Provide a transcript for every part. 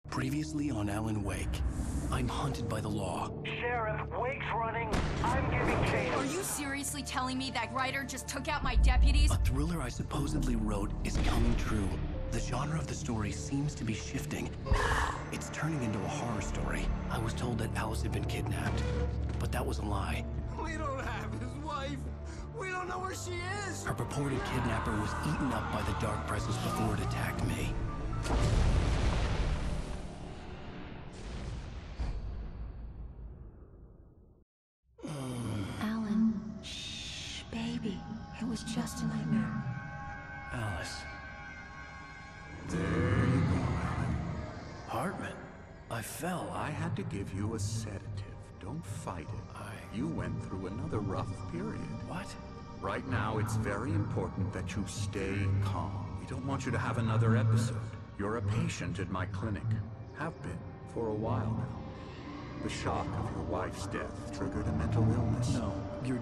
Previously on Alan Wake, I'm hunted by the law. Sheriff, Wake's running. I'm giving chase. Are you seriously telling me that writer just took out my deputies? A thriller I supposedly wrote is coming true. The genre of the story seems to be shifting. It's turning into a horror story. I was told that Alice had been kidnapped, but that was a lie. We don't have his wife. We don't know where she is. Her purported kidnapper was eaten up by the dark presence before it attacked me. Alan, shh, baby. It was just a nightmare. Alice. There you go, Alan. Hartman. I fell. I had to give you a sedative. Don't fight it. You went through another rough period. What? Right now, it's very important that you stay calm. We don't want you to have another episode. You're a patient at my clinic. Have been for a while now. The shock of your wife's death triggered a mental illness. No, you're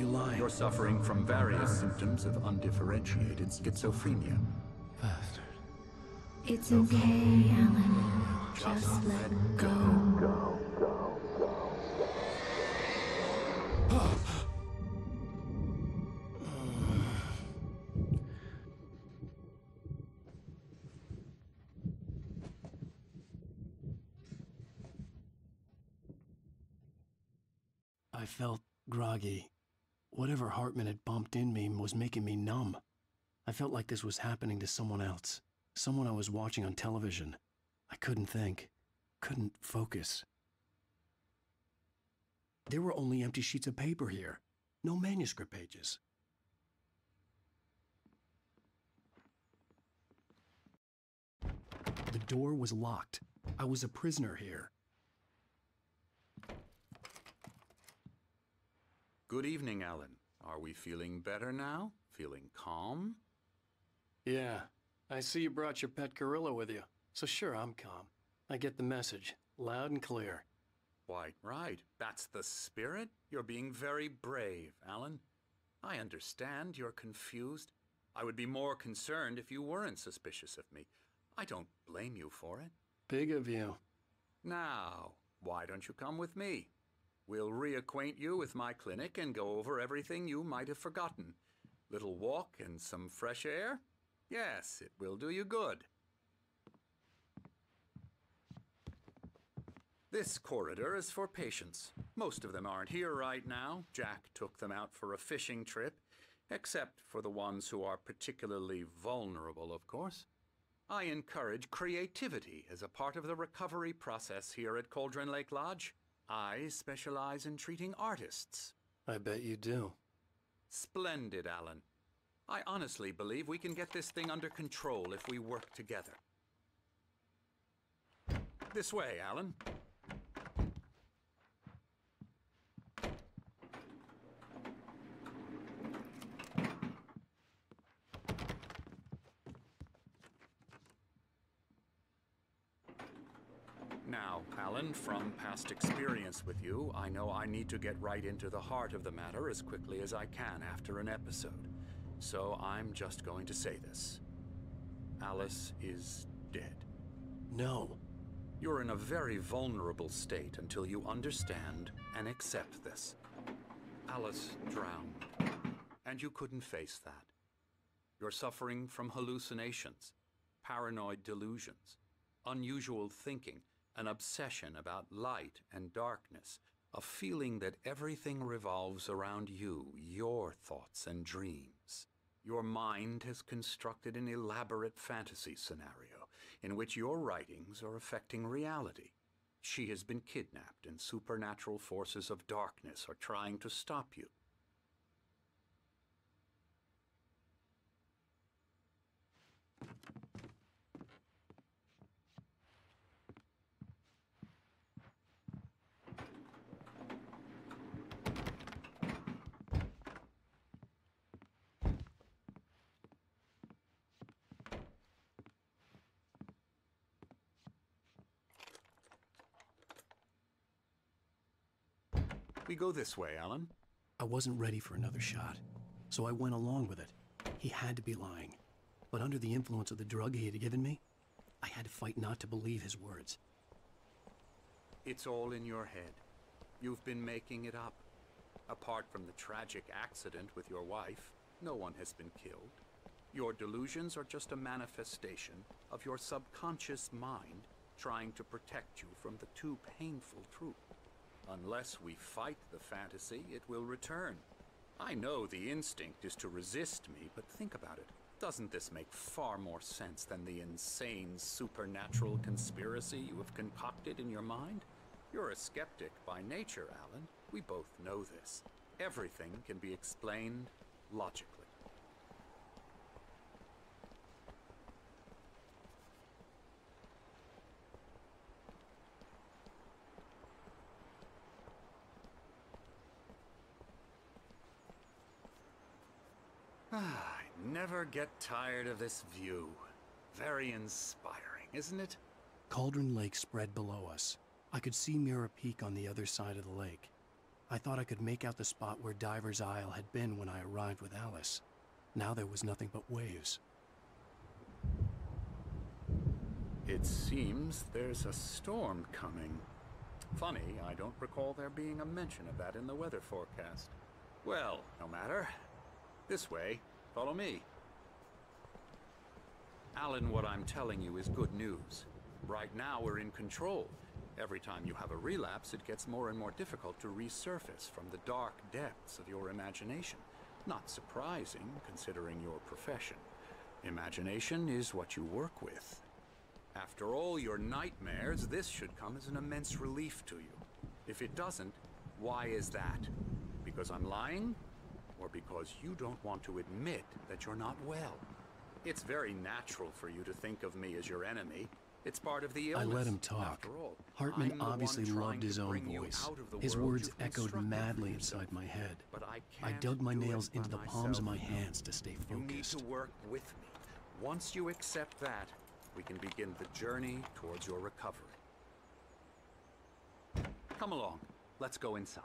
lying. You're suffering from various symptoms of undifferentiated schizophrenia. Bastard. It's okay, Alan. Just let go. I felt groggy. Whatever Hartman had bumped in me was making me numb. I felt like this was happening to someone else. Someone I was watching on television. I couldn't think. Couldn't focus. There were only empty sheets of paper here. No manuscript pages. The door was locked. I was a prisoner here. Good evening, Alan. Are we feeling better now? Feeling calm? Yeah, I see you brought your pet gorilla with you. So sure, I'm calm. I get the message, loud and clear. Why, right. That's the spirit. You're being very brave, Alan. I understand you're confused. I would be more concerned if you weren't suspicious of me. I don't blame you for it. Big of you. Now, why don't you come with me? We'll reacquaint you with my clinic and go over everything you might have forgotten. Little walk and some fresh air? Yes, it will do you good. This corridor is for patients. Most of them aren't here right now. Jack took them out for a fishing trip, except for the ones who are particularly vulnerable, of course. I encourage creativity as a part of the recovery process here at Cauldron Lake Lodge. I specialize in treating artists. I bet you do. Splendid, Alan. I honestly believe we can get this thing under control if we work together. This way, Alan. Now, Alan, from past experience with you, I know I need to get right into the heart of the matter as quickly as I can after an episode. So I'm just going to say this. Alice is dead. No. You're in a very vulnerable state until you understand and accept this. Alice drowned, and you couldn't face that. You're suffering from hallucinations, paranoid delusions, unusual thinking, an obsession about light and darkness, a feeling that everything revolves around you, your thoughts and dreams. Your mind has constructed an elaborate fantasy scenario in which your writings are affecting reality. She has been kidnapped and supernatural forces of darkness are trying to stop you. We go this way, Alan. I wasn't ready for another shot, so I went along with it. He had to be lying. But under the influence of the drug he had given me, I had to fight not to believe his words. It's all in your head. You've been making it up. Apart from the tragic accident with your wife, no one has been killed. Your delusions are just a manifestation of your subconscious mind trying to protect you from the too painful truth. Unless we fight the fantasy, it will return. I know the instinct is to resist me, but think about it. Doesn't this make far more sense than the insane supernatural conspiracy you have concocted in your mind? You're a skeptic by nature, Alan. We both know this. Everything can be explained logically. I never get tired of this view. Very inspiring, isn't it? Cauldron Lake spread below us. I could see Mirror Peak on the other side of the lake. I thought I could make out the spot where Diver's Isle had been when I arrived with Alice. Now there was nothing but waves. It seems there's a storm coming. Funny, I don't recall there being a mention of that in the weather forecast. Well, no matter. This way. Follow me. Alan, what I'm telling you is good news. Right now we're in control. Every time you have a relapse, it gets more and more difficult to resurface from the dark depths of your imagination. Not surprising, considering your profession. Imagination is what you work with. After all your nightmares, this should come as an immense relief to you. If it doesn't, why is that? Because I'm lying? Or because you don't want to admit that you're not well? It's very natural for you to think of me as your enemy. It's part of the illness. I let him talk. After all, Hartman I'm the obviously one trying loved his to own bring you voice. out of the His world words you've echoed constructed madly for inside yourself. my head. But I can't dug my do it nails by into the palms of my myself. hands to stay You need focused. to work with me. Once you accept that, we can begin the journey towards your recovery. Come along. Let's go inside.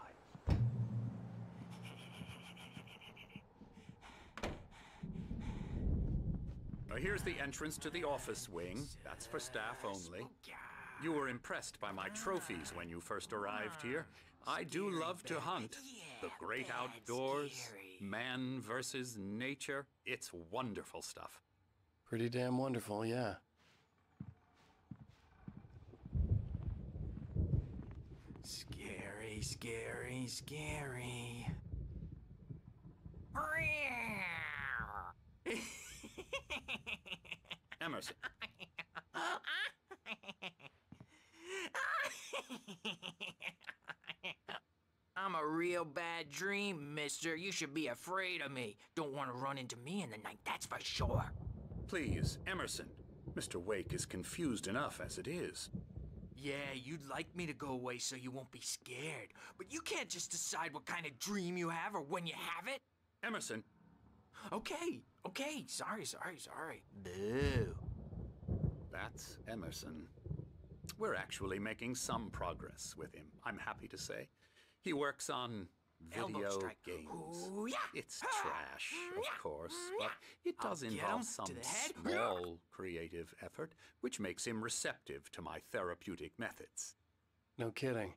Now here's the entrance to the office wing. That's for staff only. You were impressed by my trophies when you first arrived here. I do love to hunt. The great outdoors, man versus nature. It's wonderful stuff. Pretty damn wonderful, yeah. Scary, scary, scary. Emerson. I'm a real bad dream, mister. You should be afraid of me. Don't want to run into me in the night, that's for sure. Please, Emerson. Mr. Wake is confused enough as it is. Yeah, you'd like me to go away so you won't be scared. But you can't just decide what kind of dream you have or when you have it. Emerson. Okay. Sorry. Boo. That's Emerson. We're actually making some progress with him, I'm happy to say. He works on Elbow video strike. games. Ooh, yeah. It's trash, of course, but it does I'll get involve him some to the head. small creative effort, which makes him receptive to my therapeutic methods. No kidding.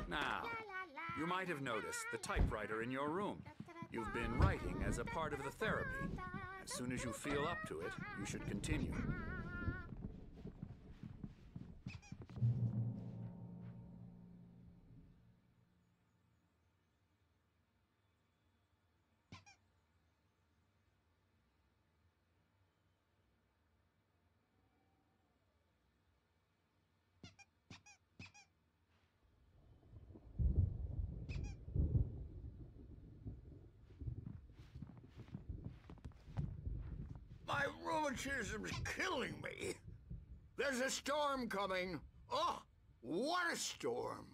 Now, you might have noticed the typewriter in your room. You've been writing as a part of the therapy. As soon as you feel up to it, you should continue. My rheumatism's killing me. There's a storm coming. Oh, what a storm.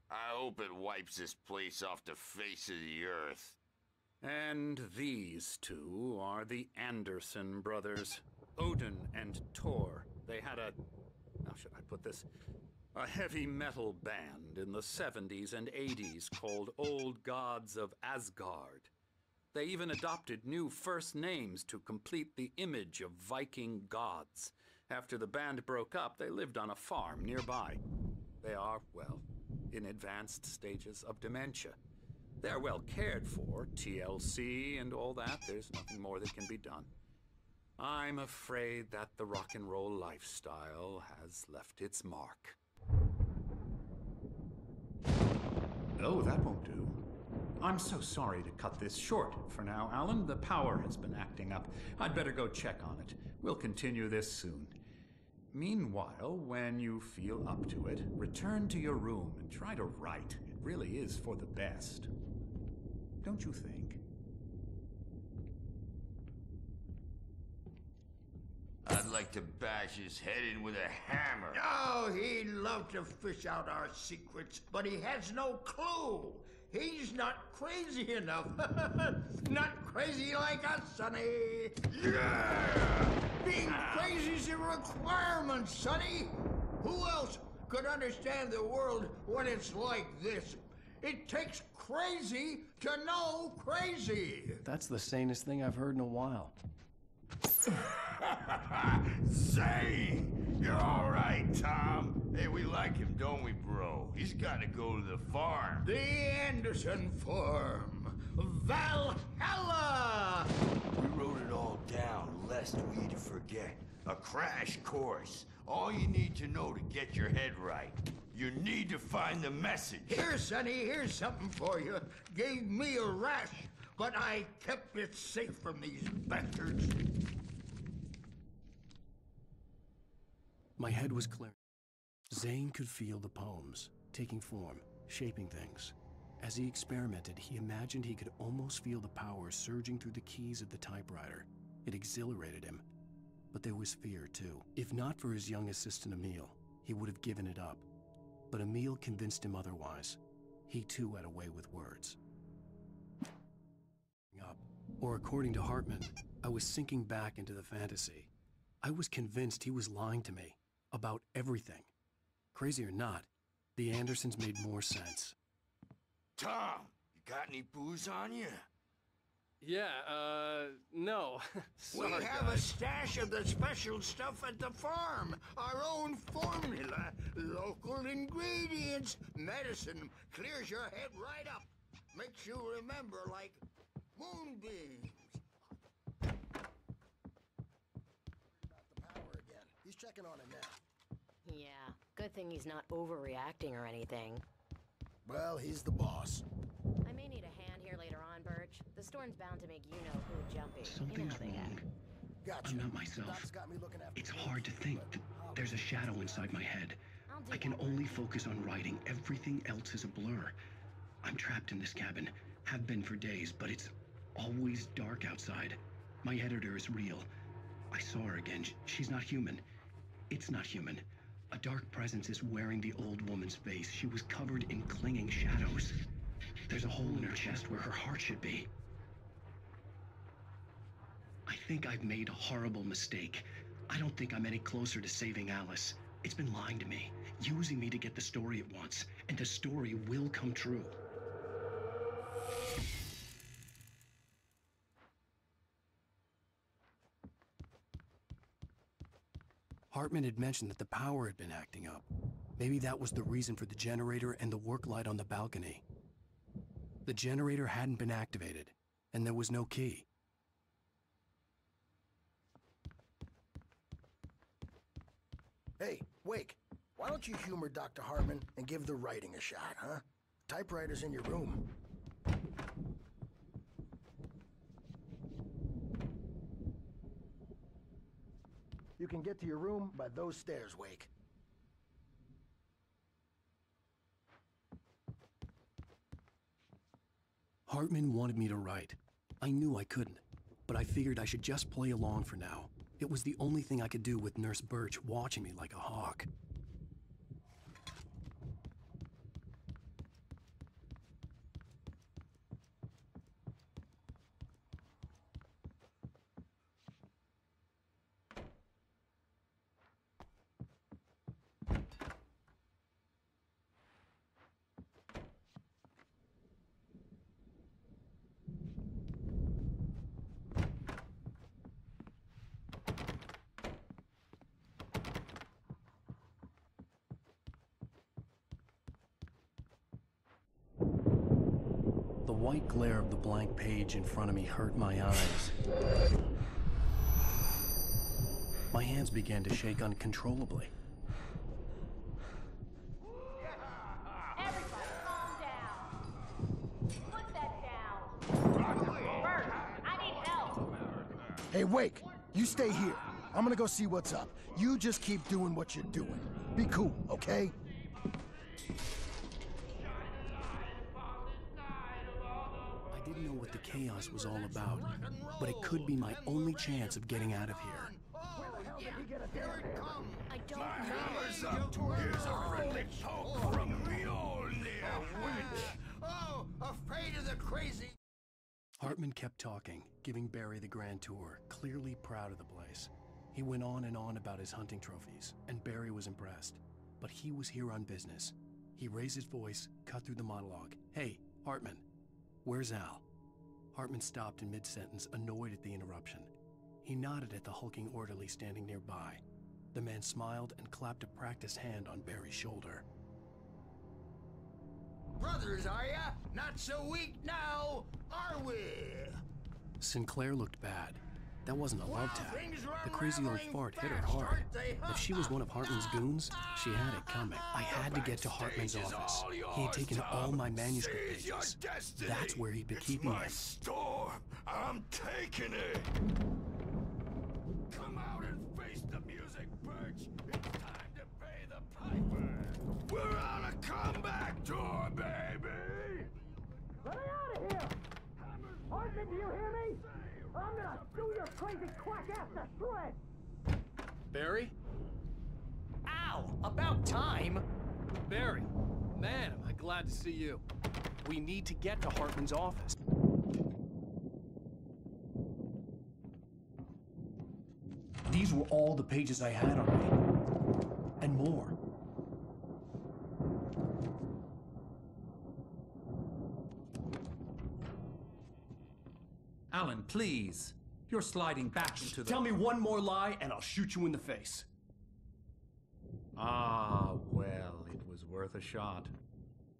I hope it wipes this place off the face of the earth. And these two are the Anderson brothers, Odin and Tor. They had a... How should I put this? A heavy metal band in the 70s and 80s called Old Gods of Asgard. They even adopted new first names to complete the image of Viking gods. After the band broke up, they lived on a farm nearby. They are, well, in advanced stages of dementia. They're well cared for, TLC and all that. There's nothing more that can be done. I'm afraid that the rock and roll lifestyle has left its mark. Oh, that won't do. I'm so sorry to cut this short for now, Alan. The power has been acting up. I'd better go check on it. We'll continue this soon. Meanwhile, when you feel up to it, return to your room and try to write. It really is for the best. Don't you think? I'd like to bash his head in with a hammer. Oh, he'd love to fish out our secrets, but he has no clue. He's not crazy enough. Not crazy like us, Sonny. Yeah! Being crazy's a requirement, Sonny. Who else could understand the world when it's like this? It takes crazy to know crazy. That's the sanest thing I've heard in a while. Zane! You're all right, Tom. Hey, we like him, don't we, bro? He's got to go to the farm. The Anderson Farm. Valhalla! We wrote it all down, lest we forget. A crash course. All you need to know to get your head right. You need to find the message. Here, Sonny, here's something for you. Gave me a rash, but I kept it safe from these bastards. My head was clear. Zane could feel the poems, taking form, shaping things. As he experimented, he imagined he could almost feel the power surging through the keys of the typewriter. It exhilarated him. But there was fear, too. If not for his young assistant Emil, he would have given it up. But Emil convinced him otherwise. He, too, had a way with words. Or according to Hartman, I was sinking back into the fantasy. I was convinced he was lying to me. About everything. Crazy or not, the Andersons made more sense. Tom, you got any booze on you? Yeah, no. We have a stash of the special stuff at the farm. Our own formula. Local ingredients. Medicine clears your head right up. Makes you remember like moonbeams. He's checking on it now. Yeah, good thing he's not overreacting or anything. Well, he's the boss. I may need a hand here later on, Birch. The storm's bound to make you-know-who jumpy. Something's wrong. Gotcha. I'm not myself. Doc's got me looking after It's hard to think. There's a shadow inside my head. I can only focus on writing. Everything else is a blur. I'm trapped in this cabin. Have been for days, but it's always dark outside. My editor is real. I saw her again. She's not human. It's not human. A dark presence is wearing the old woman's face. She was covered in clinging shadows. There's a hole in her chest where her heart should be. I think I've made a horrible mistake. I don't think I'm any closer to saving Alice. It's been lying to me, using me to get the story it wants, and the story will come true. Hartman had mentioned that the power had been acting up. Maybe that was the reason for the generator and the work light on the balcony. The generator hadn't been activated, and there was no key. Hey, Wake, why don't you humor Dr. Hartman and give the writing a shot, huh? Typewriter's in your room. You can get to your room by those stairs, Wake. Hartman wanted me to write. I knew I couldn't, but I figured I should just play along for now. It was the only thing I could do with Nurse Birch watching me like a hawk. The white glare of the blank page in front of me hurt my eyes. My hands began to shake uncontrollably. Everybody, calm down. Put that down. Bert, I need help. Hey, Wake, you stay here. I'm gonna go see what's up. You just keep doing what you're doing. Be cool, okay? I didn't know what the chaos was all about, but it could be my only chance of getting out of here. I don't know. Here's a friendly poke from Mjolnir, witch. Oh, afraid of the crazy. Hartman kept talking, giving Barry the grand tour, clearly proud of the place. He went on and on about his hunting trophies, and Barry was impressed. But he was here on business. He raised his voice, cut through the monologue. Hey, Hartman, where's Al? Hartman stopped in mid-sentence, annoyed at the interruption. He nodded at the hulking orderly standing nearby. The man smiled and clapped a practiced hand on Barry's shoulder. Brothers, are ya? Not so weak now, are we? Sinclair looked bad. That wasn't a love tap. The crazy old fart hit her hard. If she was one of Hartman's goons, she had it coming. I had to get to Hartman's office. He had taken all my manuscript pages. That's where he'd been keeping them. Storm, I'm taking it. Come out and face the music, Birch. It's time to pay the piper. We're on a comeback tour, baby. Let me out of here! Hartman, do you hear me? I'm gonna chew your crazy quack ass to shreds! Barry? Ow! About time! Barry, man, am I glad to see you. We need to get to Hartman's office. These were all the pages I had on me. And more. Alan, please. You're sliding back into the... Tell me one more lie and I'll shoot you in the face. Ah, well, it was worth a shot.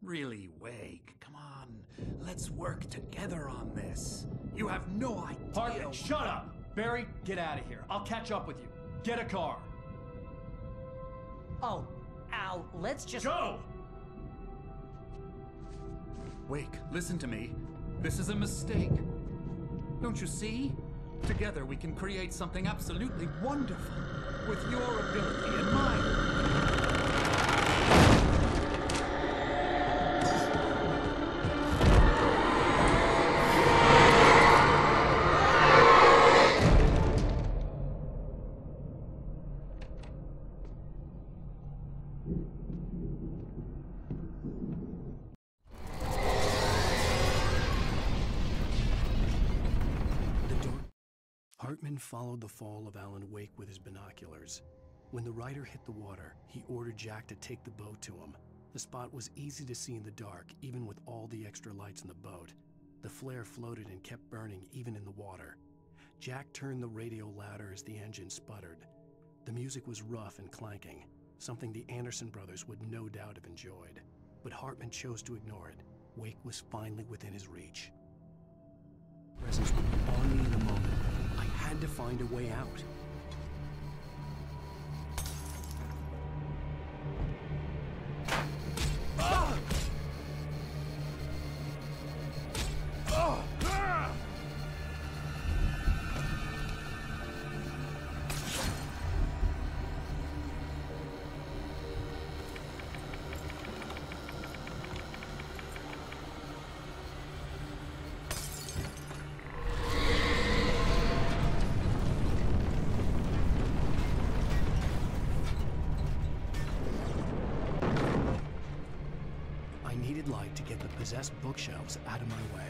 Really, Wake, come on. Let's work together on this. You have no idea... Hartman, shut up! Barry, get out of here. I'll catch up with you. Get a car. Oh, Al, let's just... Go! Wake, listen to me. This is a mistake. Don't you see? Together we can create something absolutely wonderful. With your ability and mine. Hartman followed the fall of Alan Wake with his binoculars. When the rider hit the water, he ordered Jack to take the boat to him. The spot was easy to see in the dark, even with all the extra lights in the boat. The flare floated and kept burning even in the water. Jack turned the radio louder as the engine sputtered. The music was rough and clanking, something the Anderson brothers would no doubt have enjoyed. But Hartman chose to ignore it. Wake was finally within his reach. Presence would be on me in a moment. I had to find a way out. Light to get the possessed bookshelves out of my way.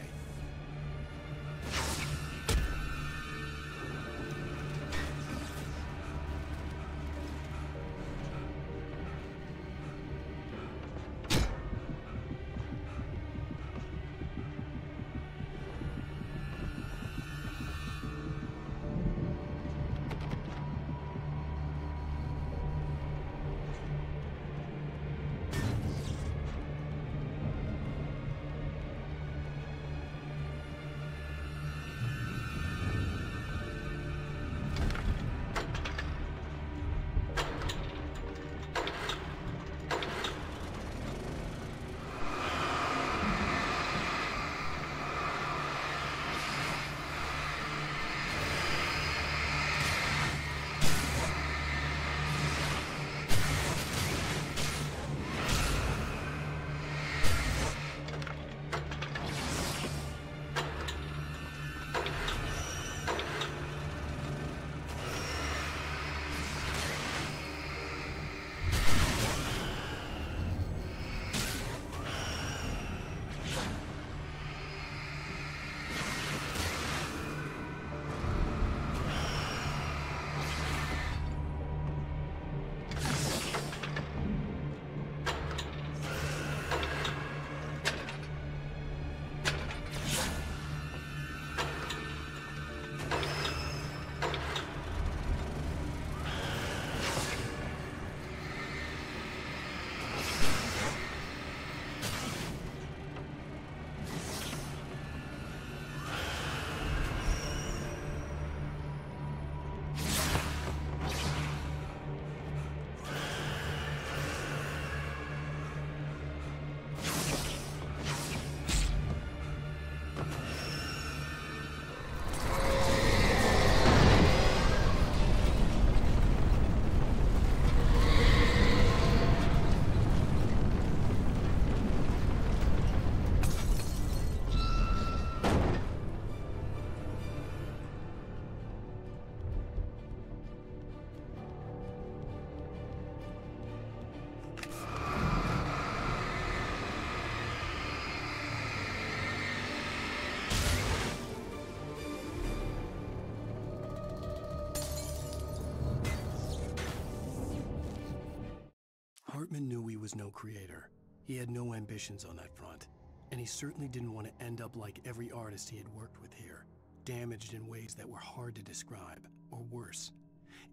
was no creator. He had no ambitions on that front. And he certainly didn't want to end up like every artist he had worked with here, damaged in ways that were hard to describe, or worse.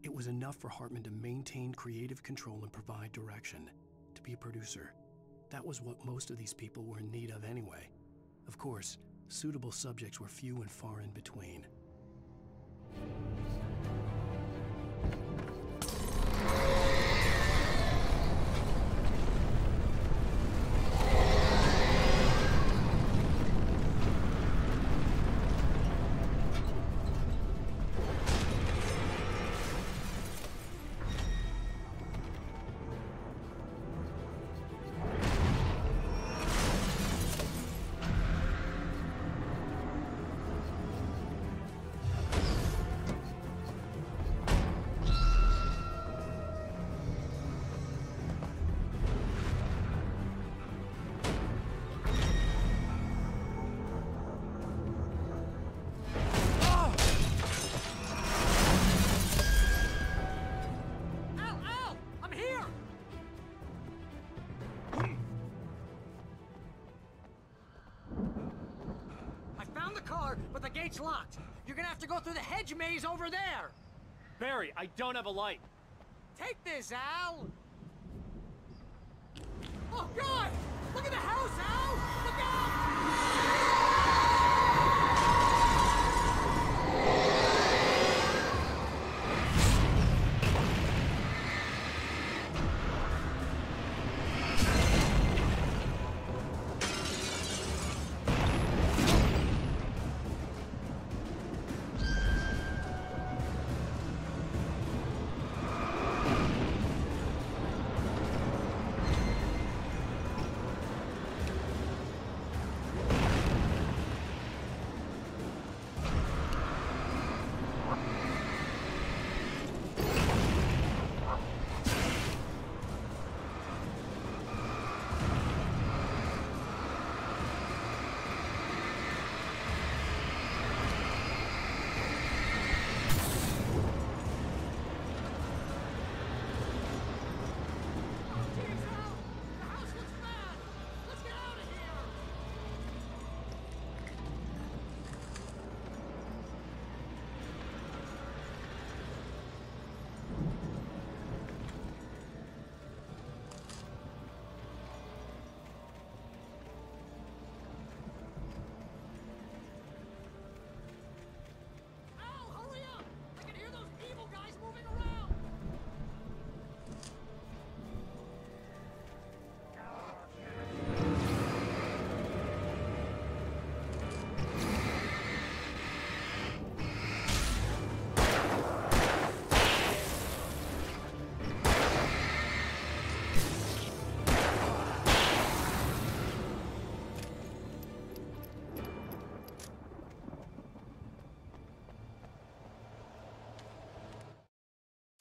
It was enough for Hartman to maintain creative control and provide direction, to be a producer. That was what most of these people were in need of anyway. Of course, suitable subjects were few and far in between. But the gate's locked. You're gonna have to go through the hedge maze over there. Barry, I don't have a light. Take this, Al. Oh, God! Look at the house, Al! Look out!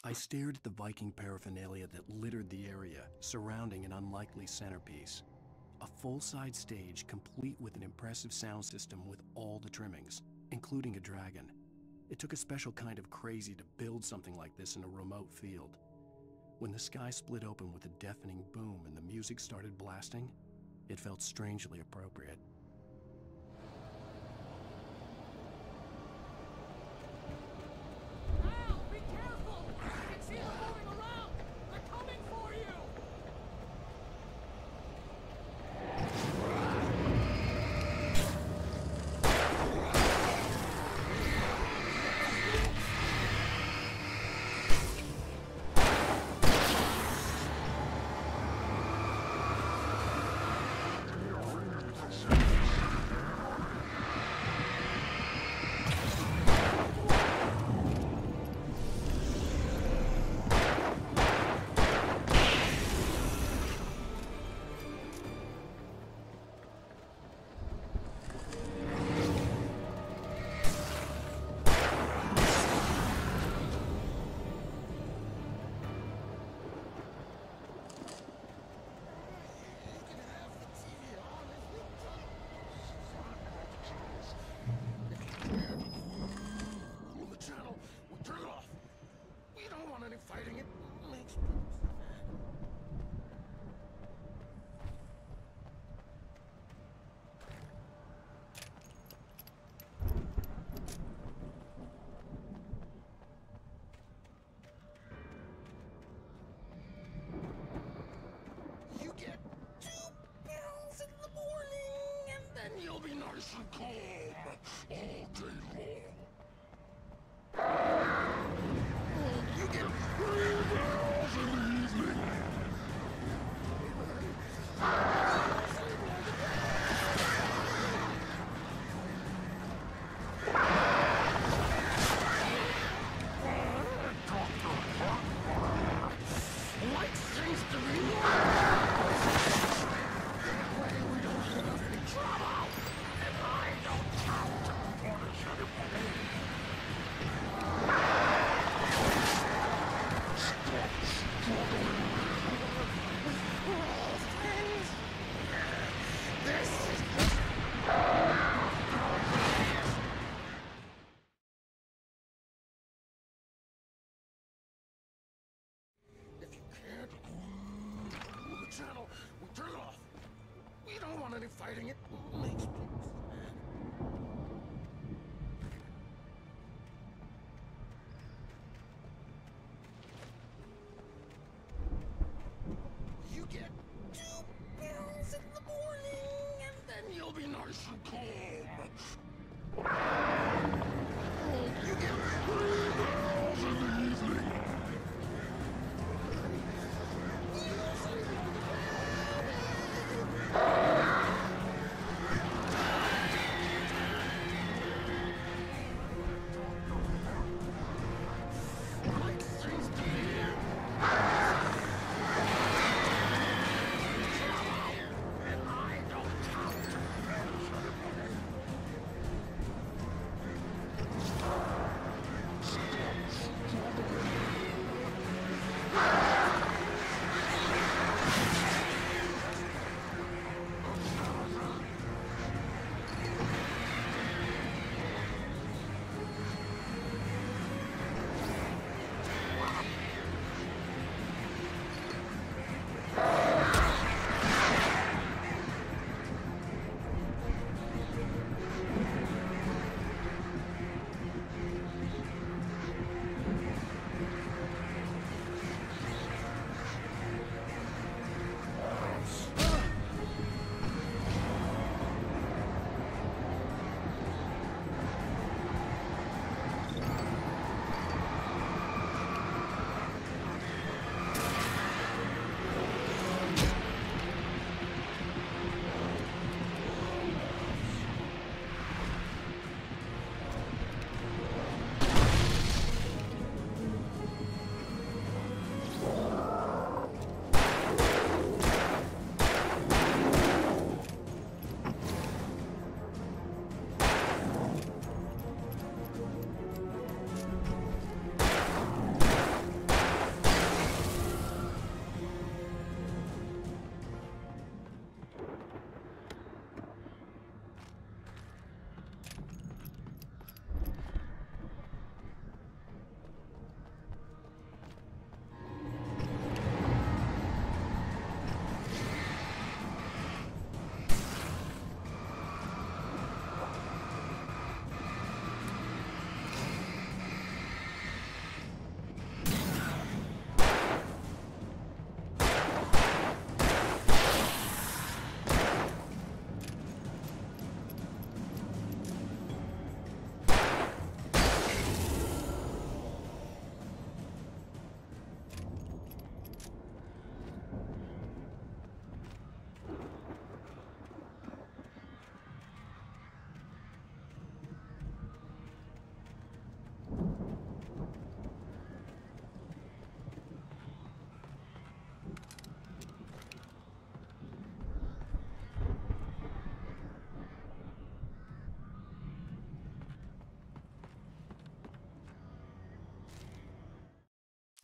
I stared at the Viking paraphernalia that littered the area, surrounding an unlikely centerpiece. A full-size stage complete with an impressive sound system with all the trimmings, including a dragon. It took a special kind of crazy to build something like this in a remote field. When the sky split open with a deafening boom and the music started blasting, it felt strangely appropriate. Shit! nice and calm all day long. You get pretty girls in the evening. Light seems to be that way we don't have any trouble, and I don't have to punish anybody. Stop struggling. This is if you can't move the channel, we turn it off. We don't want any fighting. It makes people sad. You get 2 pills in the morning, and then you'll be nice and calm. You get 3 pills in the evening.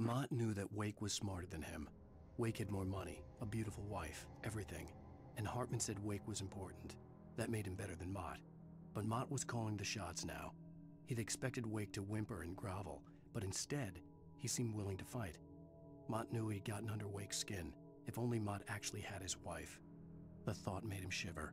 Mott knew that Wake was smarter than him. Wake had more money, a beautiful wife, everything. And Hartman said Wake was important. That made him better than Mott. But Mott was calling the shots now. He'd expected Wake to whimper and grovel, but instead, he seemed willing to fight. Mott knew he'd gotten under Wake's skin. If only Mott actually had his wife. The thought made him shiver.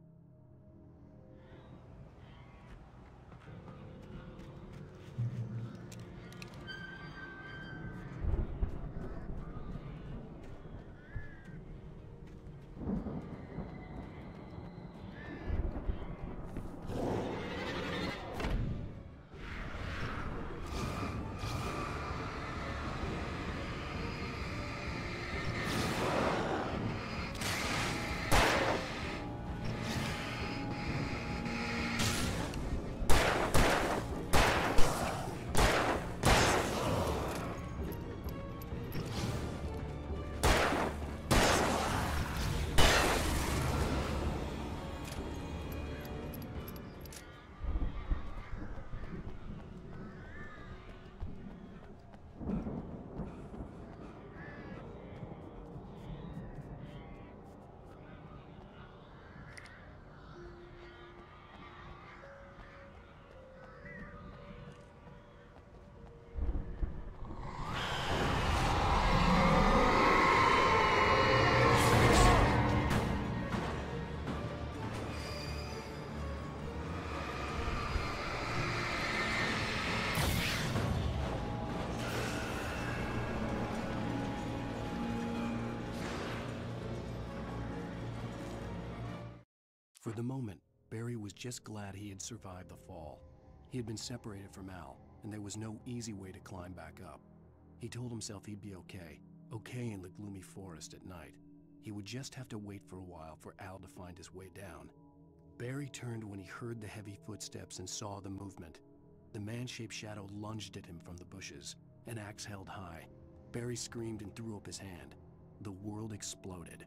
For the moment, Barry was just glad he had survived the fall. He had been separated from Al, and there was no easy way to climb back up. He told himself he'd be okay in the gloomy forest at night. He would just have to wait for a while for Al to find his way down. Barry turned when he heard the heavy footsteps and saw the movement. The man-shaped shadow lunged at him from the bushes, an axe held high. Barry screamed and threw up his hand. The world exploded.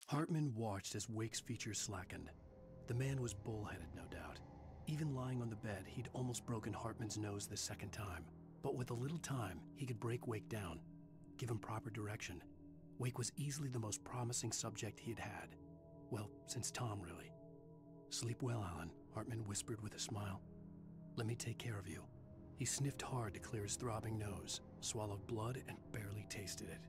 Hartman watched as Wake's features slackened. The man was bullheaded, no doubt. Even lying on the bed, he'd almost broken Hartman's nose the second time. But with a little time, he could break Wake down, give him proper direction. Wake was easily the most promising subject he had had. Well, since Tom, really. "Sleep well, Alan," Hartman whispered with a smile. "Let me take care of you." He sniffed hard to clear his throbbing nose, swallowed blood, and barely tasted it.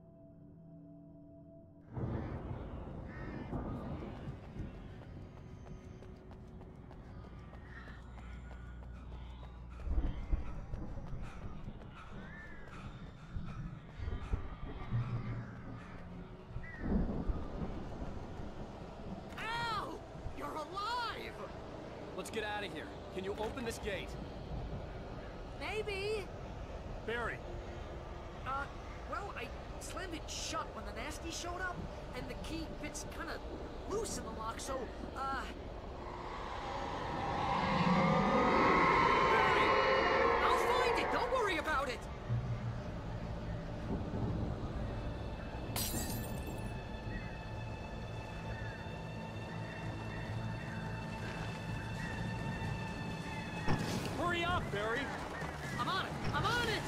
Let's get out of here. Can you open this gate? Maybe. Barry. Well, I slammed it shut when the nasty showed up, and the key fits kind of loose in the lock, so, Barry, I'll find it. Don't worry about it. Hurry up, Barry! I'm on it! I'm on it!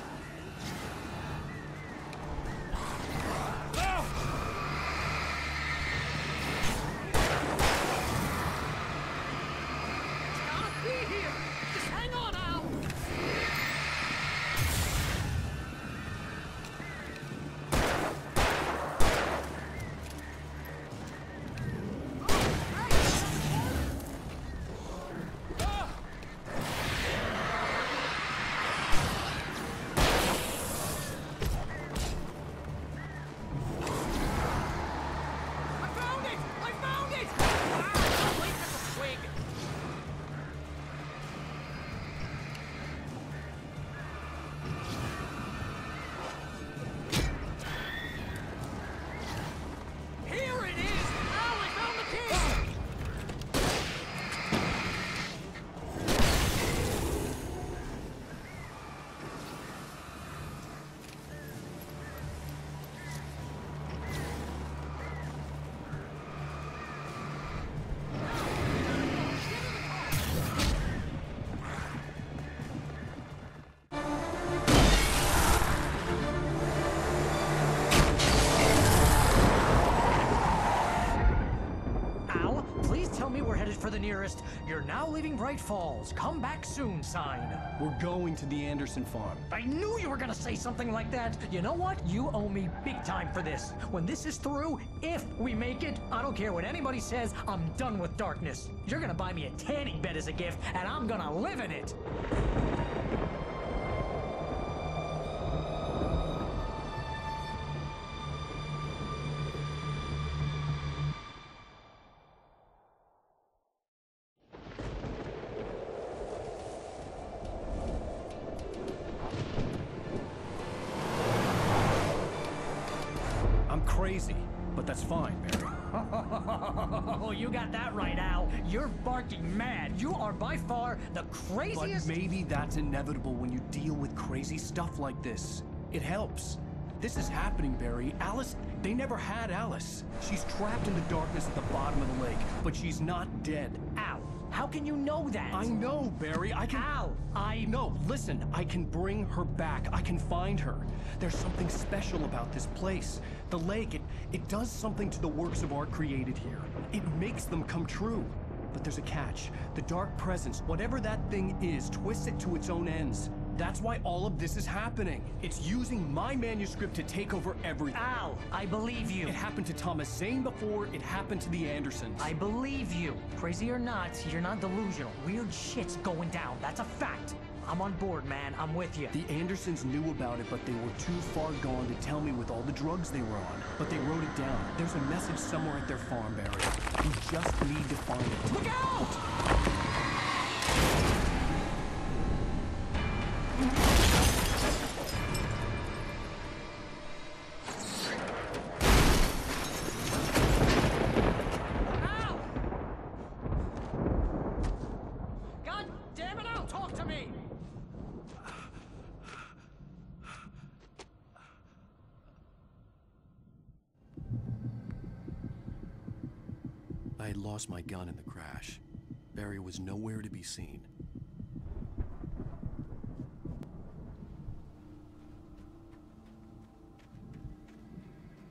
It's gotta be here! Just hang on, Al! nearest "You're now leaving Bright Falls. Come back soon" sign. We're going to the Anderson farm. I knew you were gonna say something like that. You know what? You owe me big time for this. When this is through, if we make it, I don't care what anybody says, I'm done with darkness. You're gonna buy me a tanning bed as a gift, and I'm gonna live in it. Crazy, but that's fine, Barry. Oh, you got that right, Al. You're barking mad. You are by far the craziest— But maybe that's inevitable when you deal with crazy stuff like this. It helps. This is happening, Barry. Alice, they never had Alice. She's trapped in the darkness at the bottom of the lake, but she's not dead. Al, how can you know that? I know, Barry. I can— Al, No, listen. I can bring her back. I can find her. There's something special about this place. The lake, it does something to the works of art created here. It makes them come true. But there's a catch. The dark presence, whatever that thing is, twists it to its own ends. That's why all of this is happening. It's using my manuscript to take over everything. Al, I believe you. It happened to Thomas Zane before, it happened to the Andersons. I believe you. Crazy or not, you're not delusional. Weird shit's going down. That's a fact. I'm on board, man. I'm with you. The Andersons knew about it, but they were too far gone to tell me with all the drugs they were on. But they wrote it down. There's a message somewhere at their farm, Barry. You just need to find it. Look out! I had lost my gun in the crash. Barry was nowhere to be seen.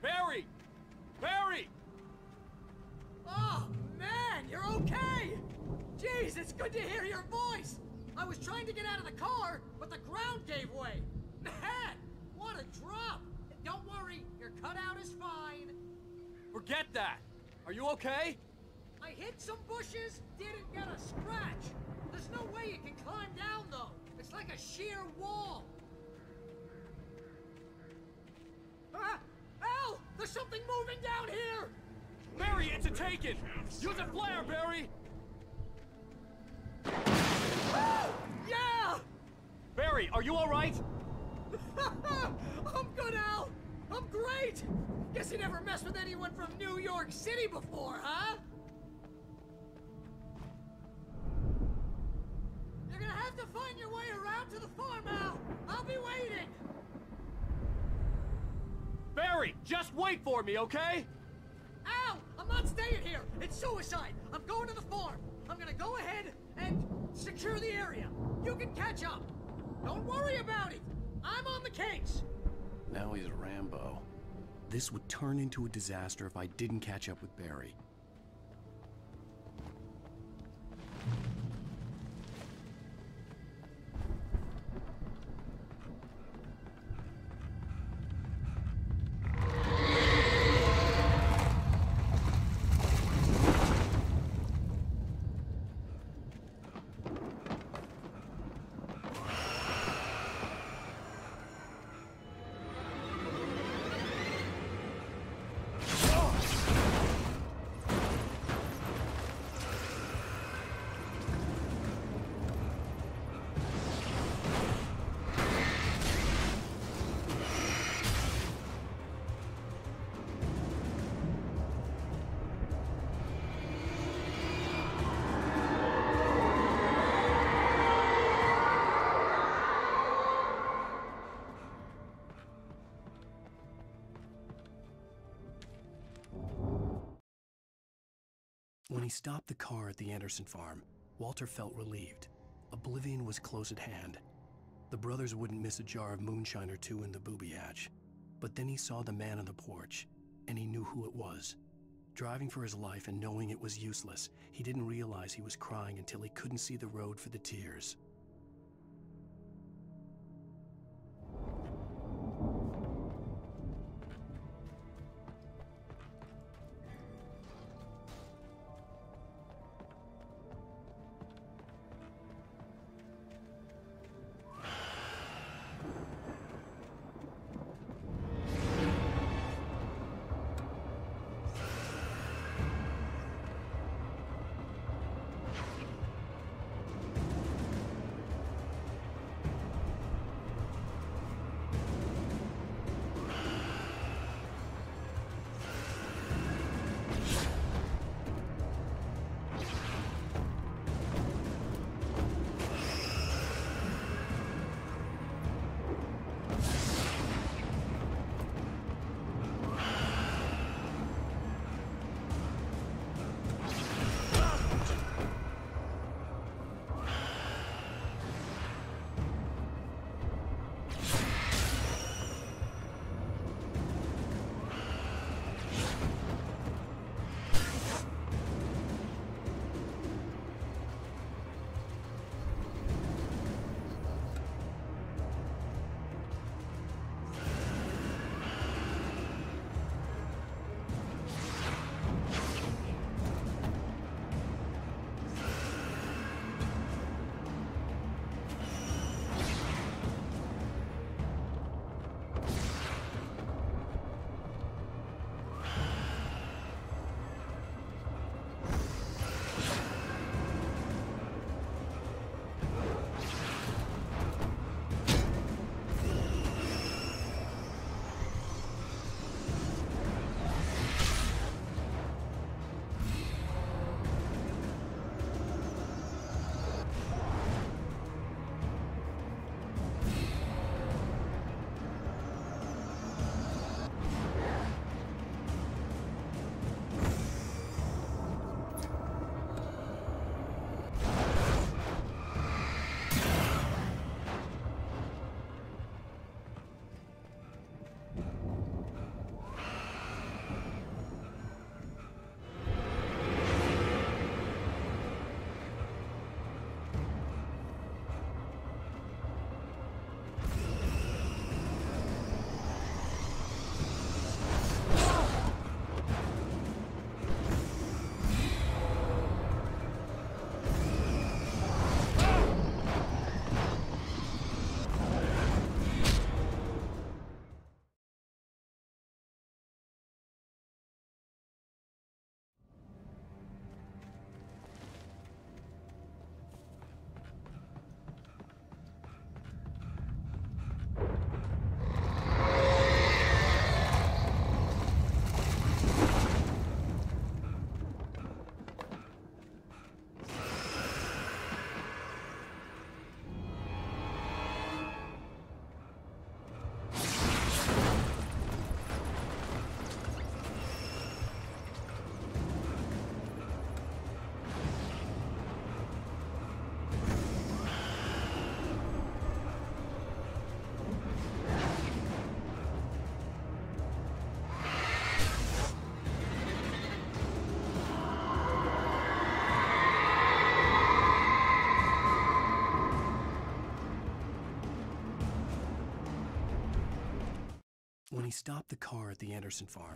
Barry! Barry! Oh, man, you're okay! Jeez, it's good to hear your voice! I was trying to get out of the car, but the ground gave way. Man, what a drop! Don't worry, your cutout is fine. Forget that! Are you okay? I hit some bushes, didn't get a scratch. There's no way you can climb down, though. It's like a sheer wall. Al! There's something moving down here! Barry, it's a take-it! Use a flare, Barry! Yeah! Barry, are you all right? I'm good, Al. I'm great. Guess you never messed with anyone from New York City before, huh? You're gonna have to find your way around to the farm, Al. I'll be waiting. Barry, just wait for me, okay? Al, I'm not staying here. It's suicide. I'm going to the farm. I'm gonna go ahead and secure the area. You can catch up. Don't worry about it. I'm on the case. Now he's Rambo. This would turn into a disaster if I didn't catch up with Barry. When he stopped the car at the Anderson farm, Walter felt relieved. Oblivion was close at hand. The brothers wouldn't miss a jar of moonshine or two in the booby hatch. But then he saw the man on the porch, and he knew who it was. driving for his life and knowing it was useless. He didn't realize he was crying until he couldn't see the road for the tears. When he stopped the car at the Anderson farm,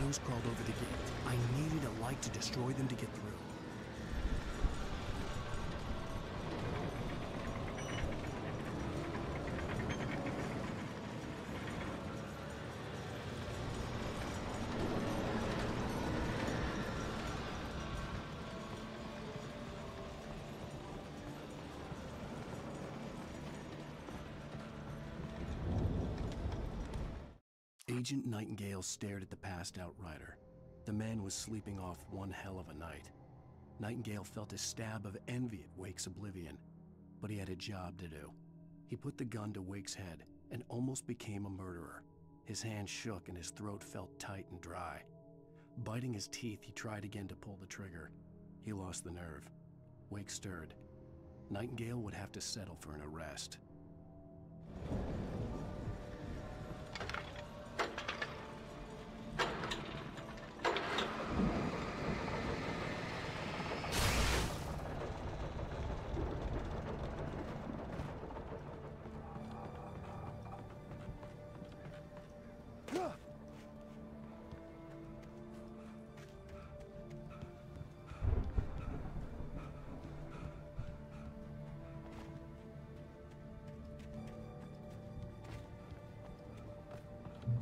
shadows crawled over the gate. I needed a light to destroy them to get through. Agent Nightingale stared at the passed-out rider. The man was sleeping off one hell of a night. Nightingale felt a stab of envy at Wake's oblivion, but he had a job to do. He put the gun to Wake's head and almost became a murderer. His hand shook and his throat felt tight and dry. Biting his teeth, he tried again to pull the trigger. He lost the nerve. Wake stirred. Nightingale would have to settle for an arrest.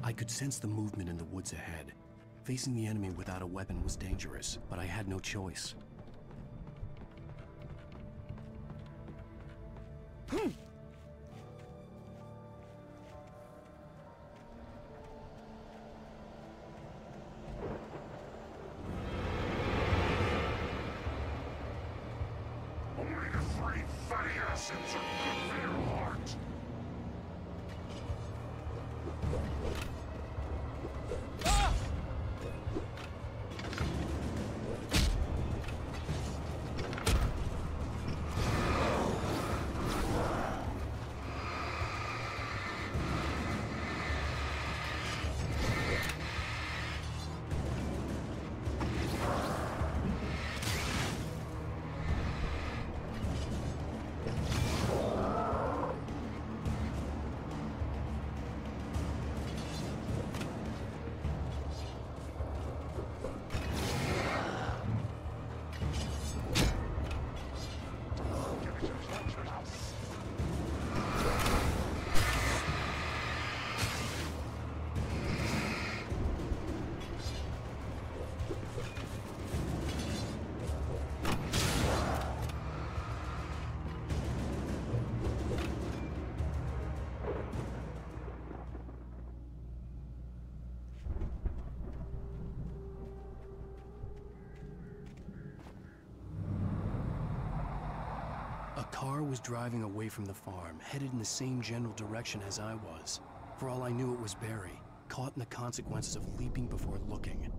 I could sense the movement in the woods ahead. Facing the enemy without a weapon was dangerous, but I had no choice. Only the three fatty acids are good for your heart. A car was driving away from the farm, headed in the same general direction as I was. For all I knew, it was Barry, caught in the consequences of leaping before looking.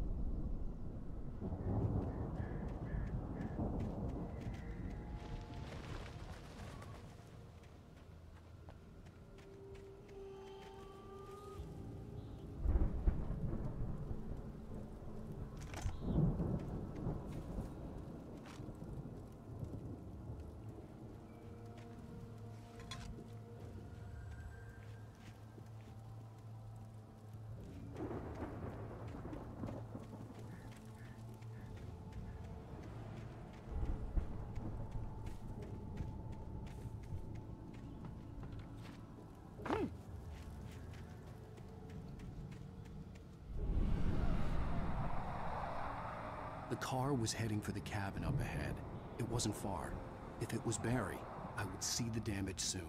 The car was heading for the cabin up ahead. It wasn't far. If it was Barry, I would see the damage soon.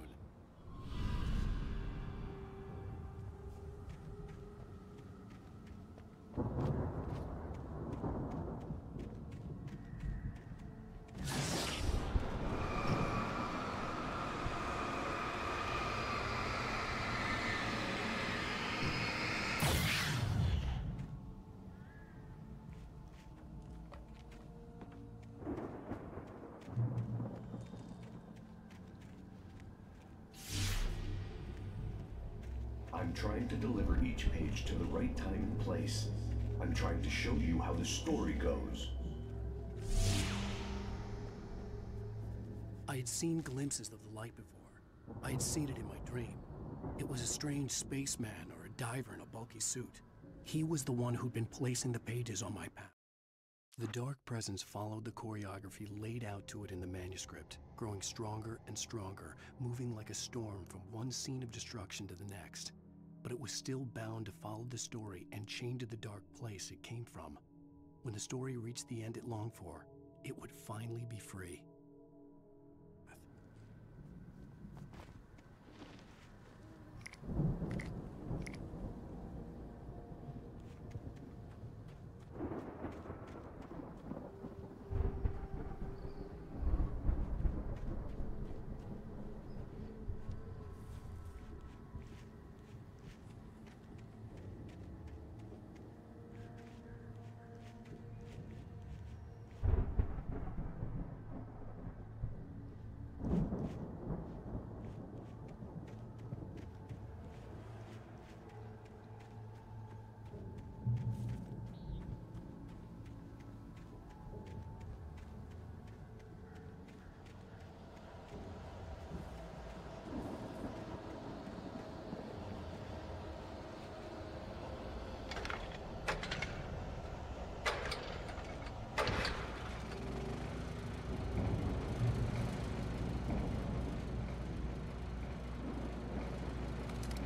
I'm trying to deliver each page to the right time and place. I'm trying to show you how the story goes. I had seen glimpses of the light before. I had seen it in my dream. It was a strange spaceman or a diver in a bulky suit. He was the one who'd been placing the pages on my path. The dark presence followed the choreography laid out to it in the manuscript, growing stronger and stronger, moving like a storm from one scene of destruction to the next. But it was still bound to follow the story and chained to the dark place it came from. When the story reached the end it longed for, it would finally be free.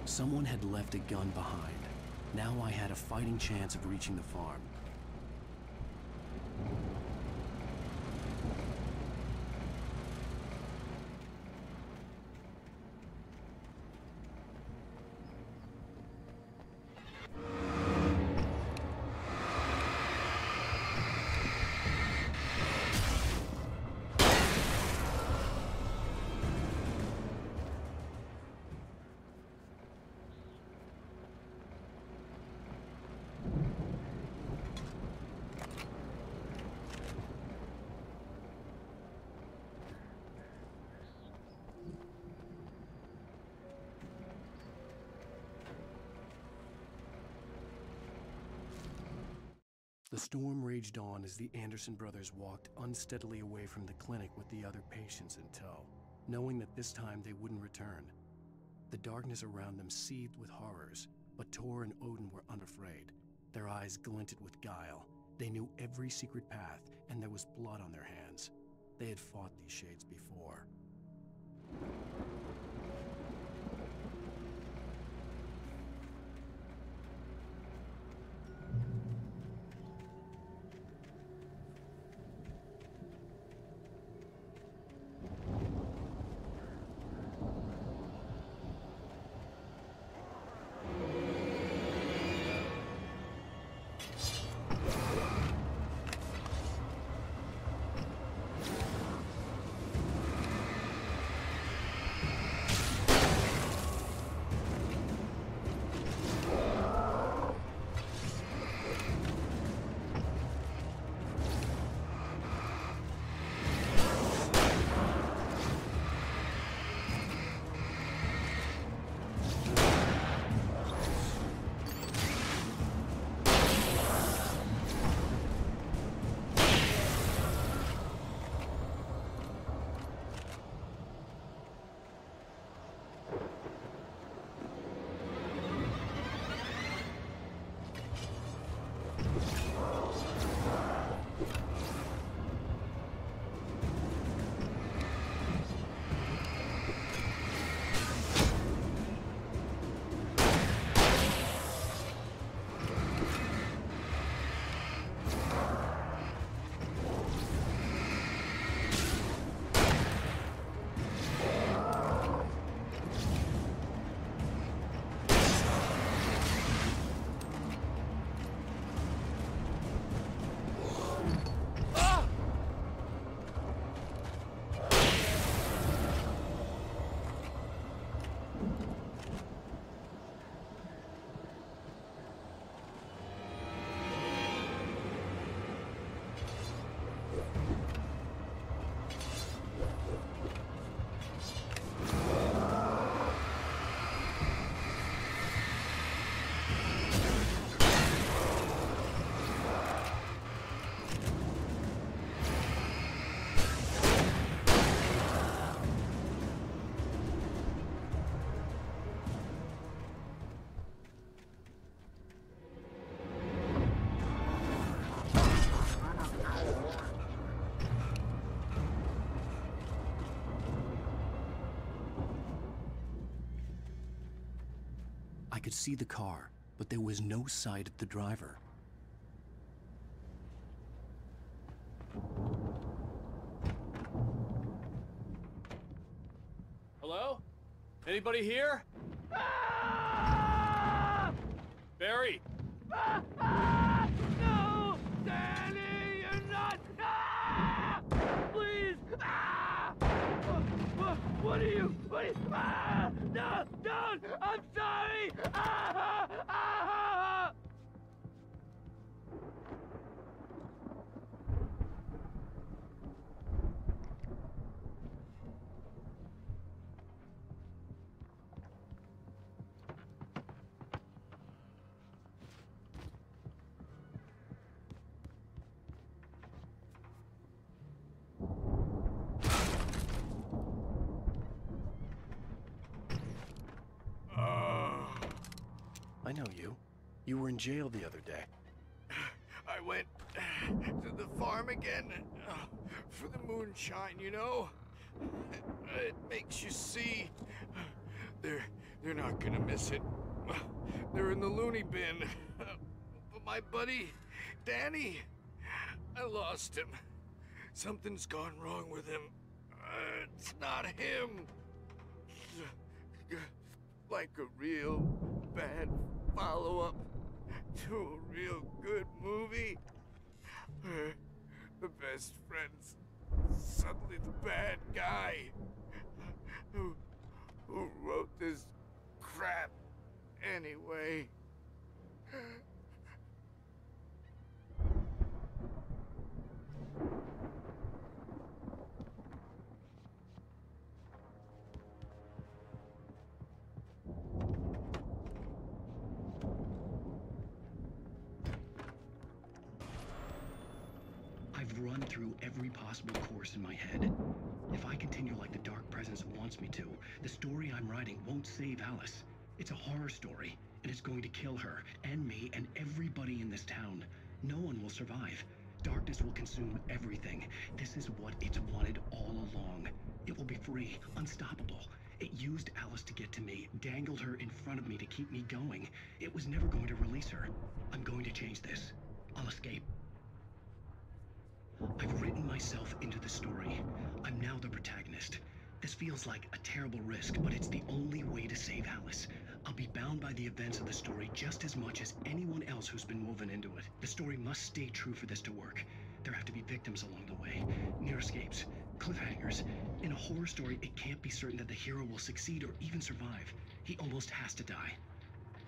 Someone had left a gun behind. Now I had a fighting chance of reaching the farm. The storm raged on as the Anderson brothers walked unsteadily away from the clinic with the other patients in tow, knowing that this time they wouldn't return. The darkness around them seethed with horrors, but Tor and Odin were unafraid. Their eyes glinted with guile. They knew every secret path, and there was blood on their hands. They had fought these shades before. I could see the car, but there was no sight of the driver. Hello? Anybody here? Barry! No! Danny, you're not! Please! What are you? No! Don't! I'm sorry! I know you. You were in jail the other day. I went to the farm again for the moonshine, you know? It makes you see. They're not gonna miss it. They're in the loony bin. But my buddy, Danny, I lost him. Something's gone wrong with him. It's not him. Like a real bad follow-up to a real good movie. The best friend's suddenly the bad guy. Who wrote this crap anyway? I've run through every possible course in my head. If I continue like the Dark Presence wants me to, the story I'm writing won't save Alice. It's a horror story, and it's going to kill her, and me, and everybody in this town. No one will survive. Darkness will consume everything. This is what it's wanted all along. It will be free, unstoppable. It used Alice to get to me, dangled her in front of me to keep me going. It was never going to release her. I'm going to change this. I'll escape. I've written myself into the story. I'm now the protagonist. This feels like a terrible risk, but it's the only way to save Alice. I'll be bound by the events of the story just as much as anyone else who's been woven into it. The story must stay true for this to work. There have to be victims along the way, near escapes, cliffhangers. In a horror story, it can't be certain that the hero will succeed or even survive. He almost has to die.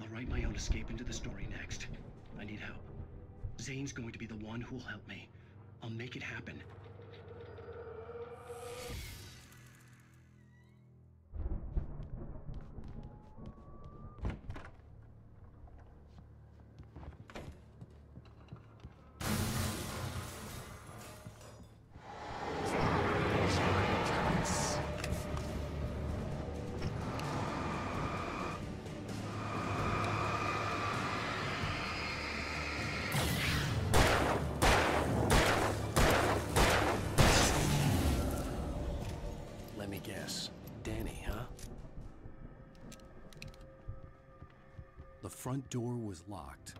I'll write my own escape into the story next. I need help. Zane's going to be the one who'll help me. I'll make it happen. Let me guess. Danny, huh? The front door was locked.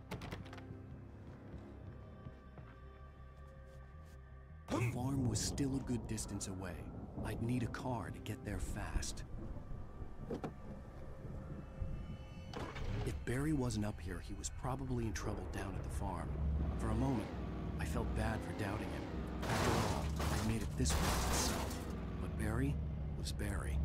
The farm was still a good distance away. I'd need a car to get there fast. If Barry wasn't up here, he was probably in trouble down at the farm. For a moment, I felt bad for doubting him. After all, I made it this far myself. But Barry was Barry.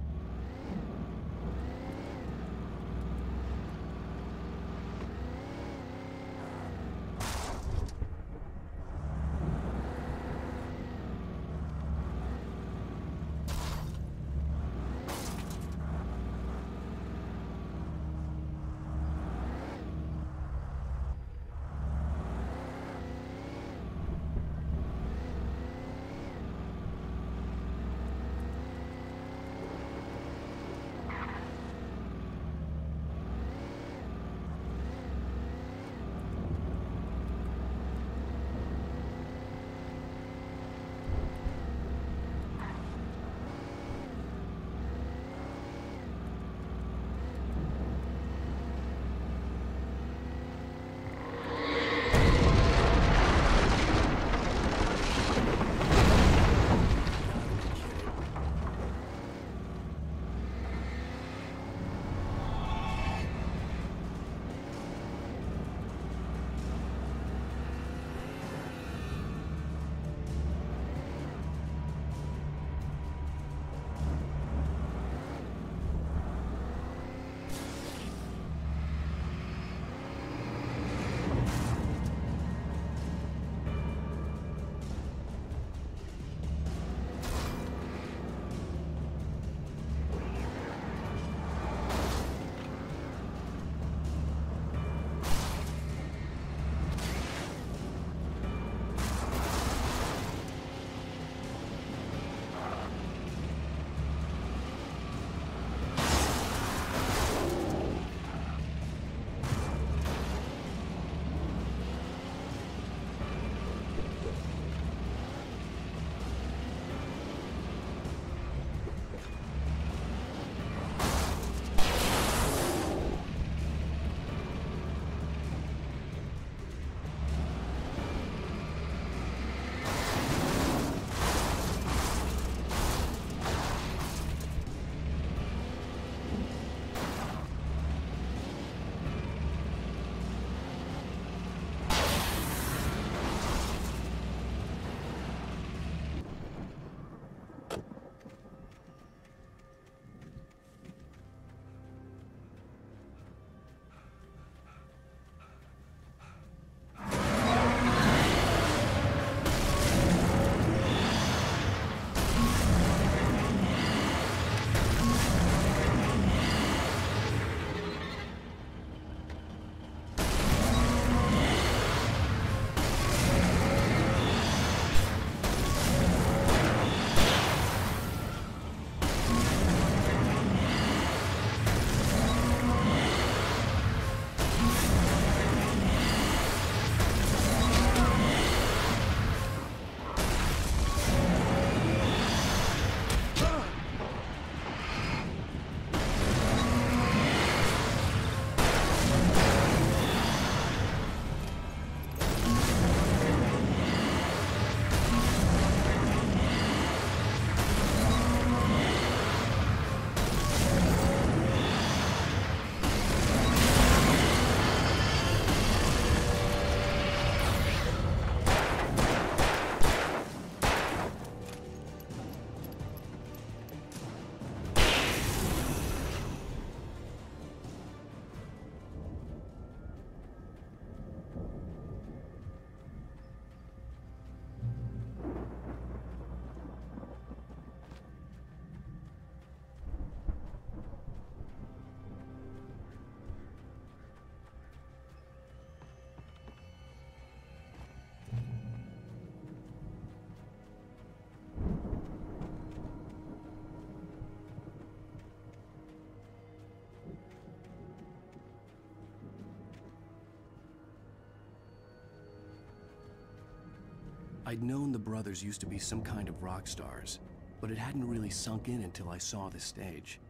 I'd known the brothers used to be some kind of rock stars, but it hadn't really sunk in until I saw the stage.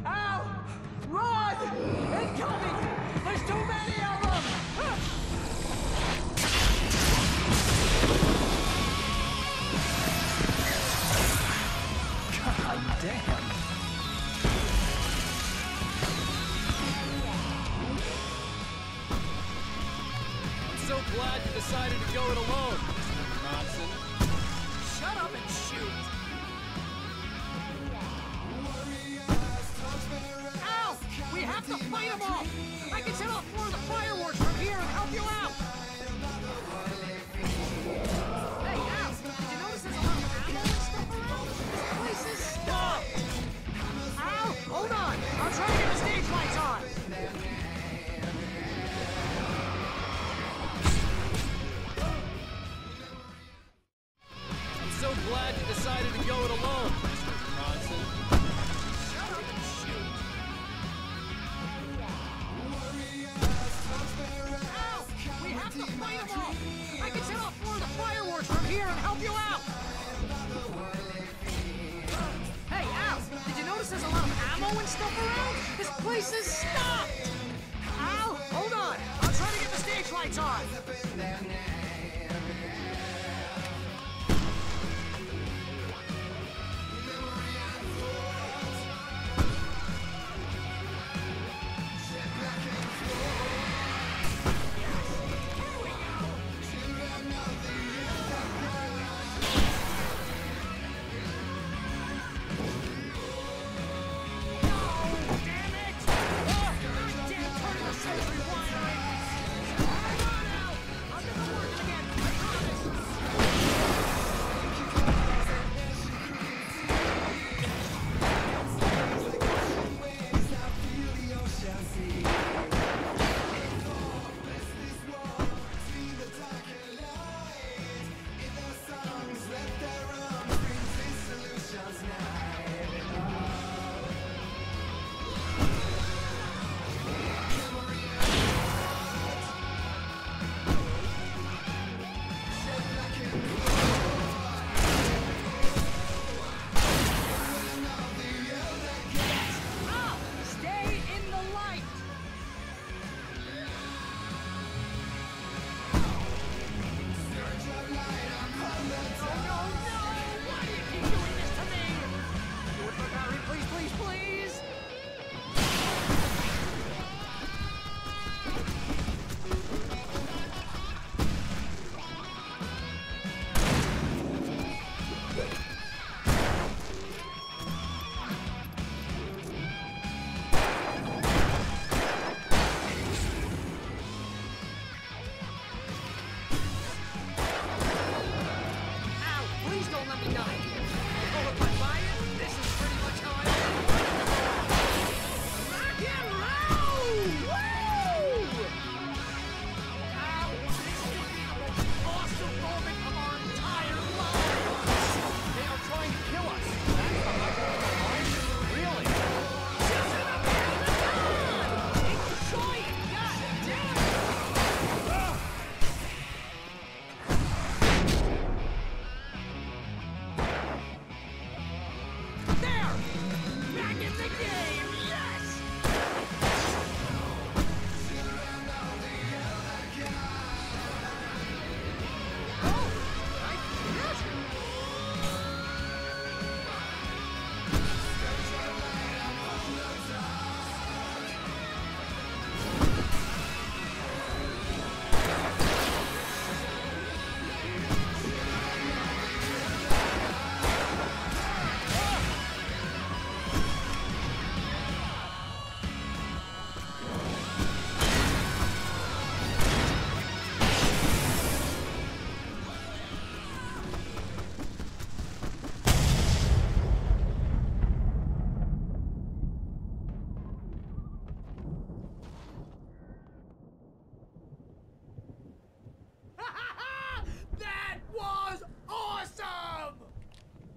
Ow! Run! Incoming! There's too many of them! God damn! I'm so glad you decided to go it alone, Mr. Johnson. Shut up and shoot! Ow! We have to fight them all! I can set off more of the fireworks from here and help you out! Hey, Al! Did you notice there's a lot of ammo and stuff around? This place is stopped! Al! Hold on! I'll try to get the stage lights on! I'm so glad you decided to go it alone, Mr. Johnson. Shut up and shoot! Ow! We have to fight them all! I can set off more of the fireworks from here and help you out! Hey, Al! Did you notice there's a lot of ammo and stuff around? This place is stopped! Al! Hold on! I'll try to get the stage lights on!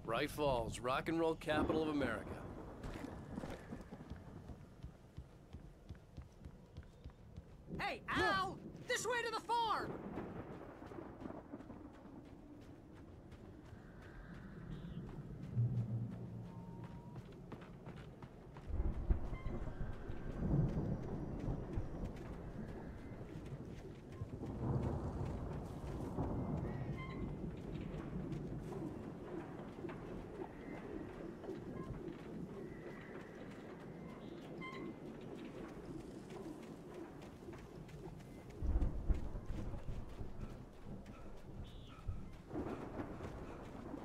Bright Falls, rock and roll capital of America. Hey, Hey, Al! This way to the farm!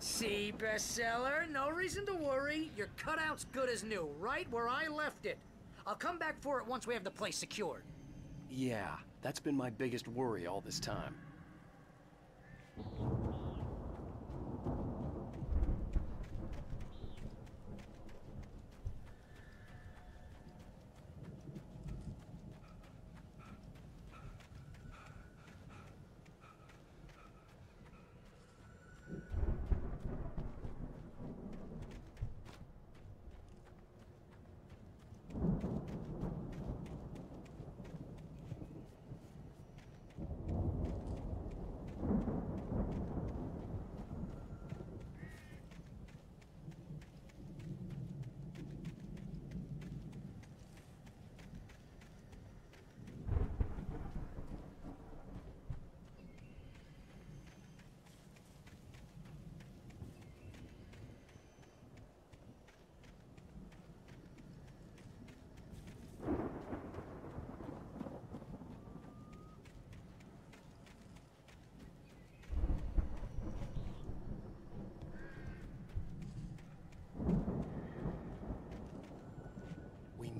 See, bestseller? No reason to worry. Your cutout's good as new, right where I left it. I'll come back for it once we have the place secured. Yeah, that's been my biggest worry all this time.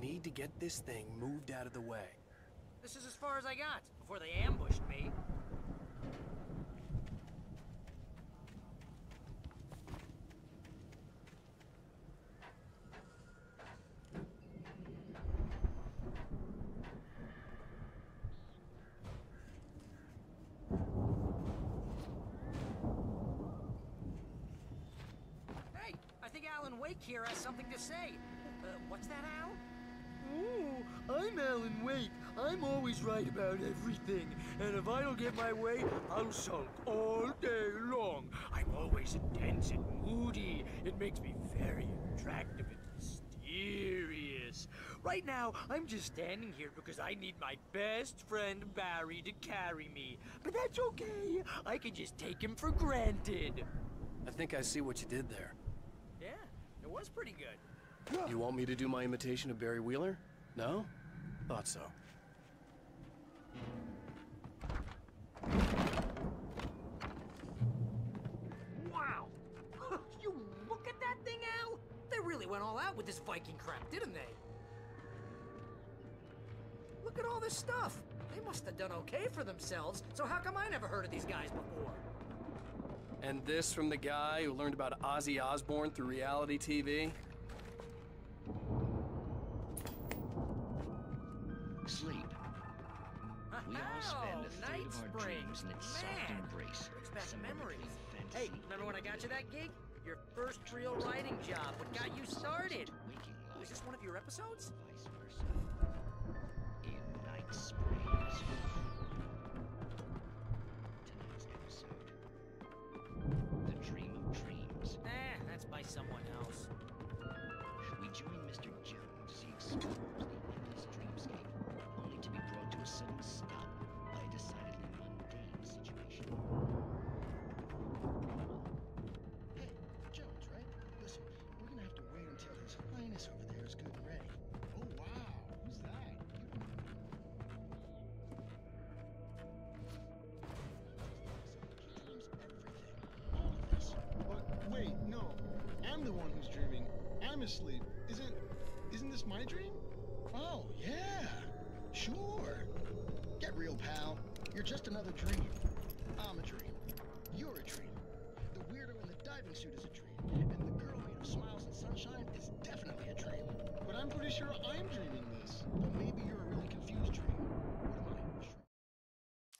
Need to get this thing moved out of the way. This is as far as I got, before they ambushed me. Hey, I think Alan Wake here has something to say. What's that, Al? Oh, I'm Alan Wake. I'm always right about everything. And if I don't get my way, I'll sulk all day long. I'm always intense and moody. It makes me very attractive and mysterious. Right now, I'm just standing here because I need my best friend Barry to carry me. But that's okay. I can just take him for granted. I think I see what you did there. Yeah, it was pretty good. You want me to do my imitation of Barry Wheeler? No? Thought so. Wow! You look at that thing, Al? They really went all out with this Viking crap, didn't they? Look at all this stuff. They must have done okay for themselves, so how come I never heard of these guys before? And this from the guy who learned about Ozzy Osbourne through reality TV? Sleep. We all spend a third of our dreams in its soft embrace. Brings back memories. Hey, remember when I got you that gig? Your first real writing job. What got you started? Was this one of your episodes? Vice versa. In Night Springs. Tonight's episode. The Dream of Dreams. That's by someone else. We join Mr. Jones as he explores the endless dreamscape, only to be brought to a sudden stop by a decidedly mundane situation. Hey, Jones, right? Listen, we're gonna have to wait until His Highness over there is good and ready. Oh, wow. Who's that? He dreams everything. All of this. But wait, no. I'm the one who's dreaming. I'm asleep. Isn't this my dream? Oh, yeah. Sure. Get real, pal. You're just another dream. I'm a dream. You're a dream. The weirdo in the diving suit is a dream. And the girl made of smiles and sunshine is definitely a dream. But I'm pretty sure I'm dreaming this. But maybe you're a really confused dream. What am I?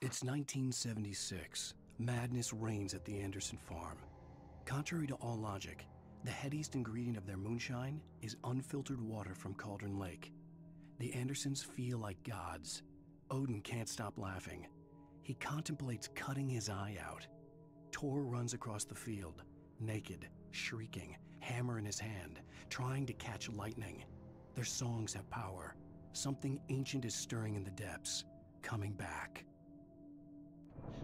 It's 1976. Madness reigns at the Anderson farm. Contrary to all logic, the headiest ingredient of their moonshine is unfiltered water from Cauldron Lake. The Andersons feel like gods. Odin can't stop laughing. He contemplates cutting his eye out. Tor runs across the field, naked, shrieking, hammer in his hand, trying to catch lightning. Their songs have power. Something ancient is stirring in the depths, coming back.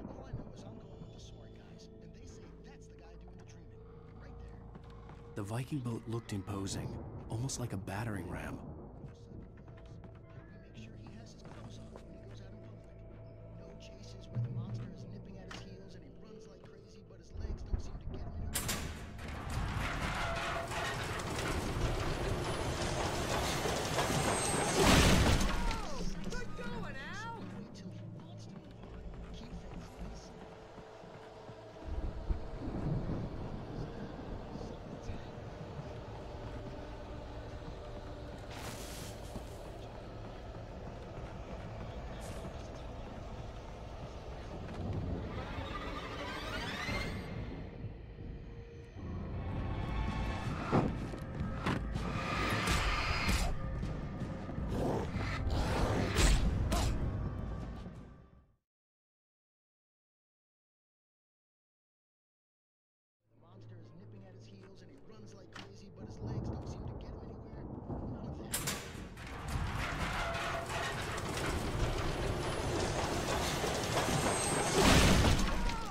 All I know is I'm going with the sword guys, and they say that's the guy doing the dreaming. Right there. The Viking boat looked imposing, almost like a battering ram. We make sure he has his clothes on when he goes out in public. No chases where the monster is nipping at his heels and he runs like crazy, but his legs don't seem to get him anywhere. Good going, Al! Wait till he wants to move on. Keep faith, please. Monster is nipping at his heels and he runs like crazy, but his legs don't seem to get him anywhere. None of that.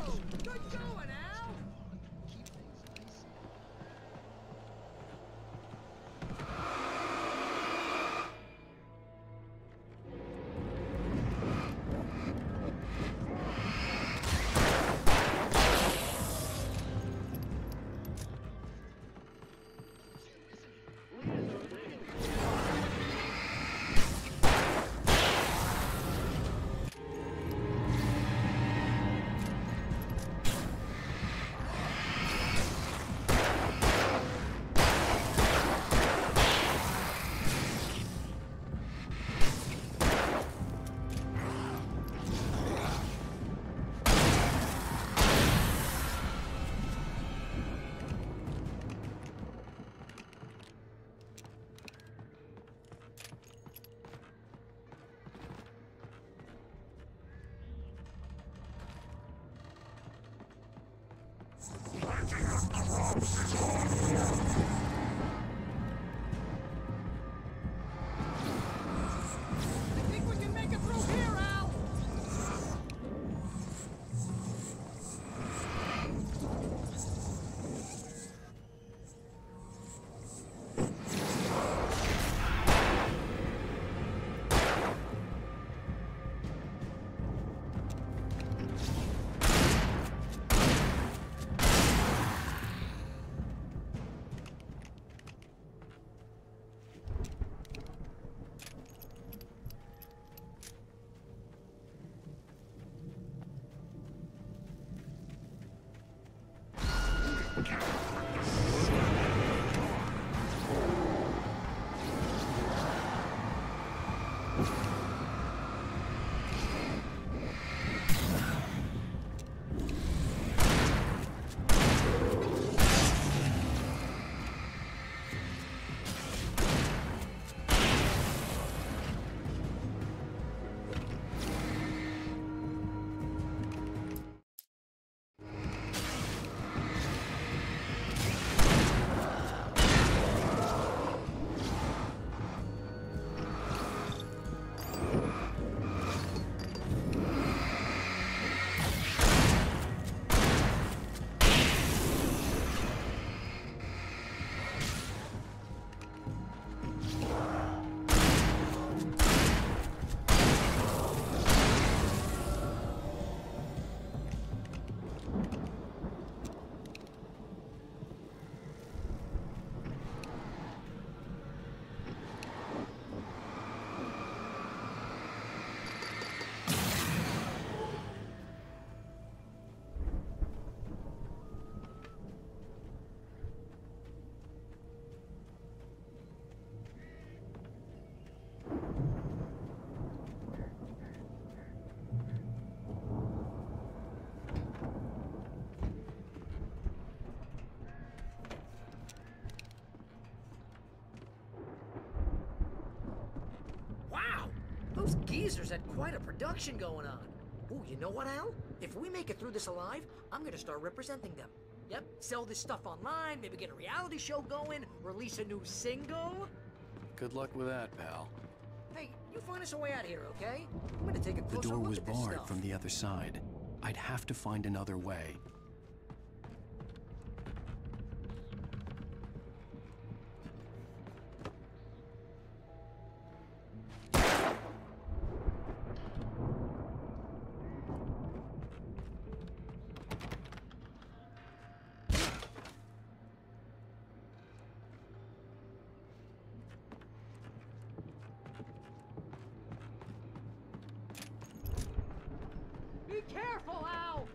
Oh, good going, Al! Keep things nice. I think we can make it through here, Al! geezers had quite a production going on. Ooh, you know what, Al? If we make it through this alive, I'm gonna start representing them. Yep, sell this stuff online, maybe get a reality show going, release a new single. Good luck with that, pal. Hey, you find us a way out here, okay? I'm gonna take a The closer door look was at this barred stuff. from the other side. I'd have to find another way. Be careful, Al!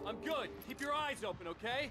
I'm good. Keep your eyes open, okay?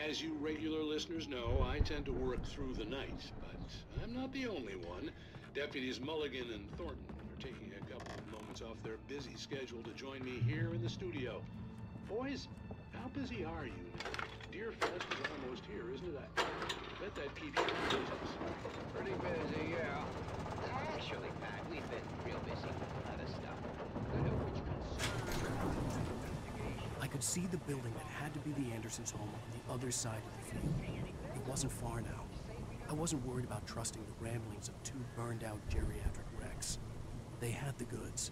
As you regular listeners know, I tend to work through the night, but I'm not the only one. Deputies Mulligan and Thornton are taking a couple of moments off their busy schedule to join me here in the studio. Boys, how busy are you now? Deerfest is almost here, isn't it? I bet that keeps you in business. Pretty busy, yeah. Actually, Pat, we've been real busy with other stuff. Which concerns I could see the building that had to be the Andersons' home on the other side of the field. It wasn't far now. I wasn't worried about trusting the ramblings of two burned-out geriatric wrecks. They had the goods.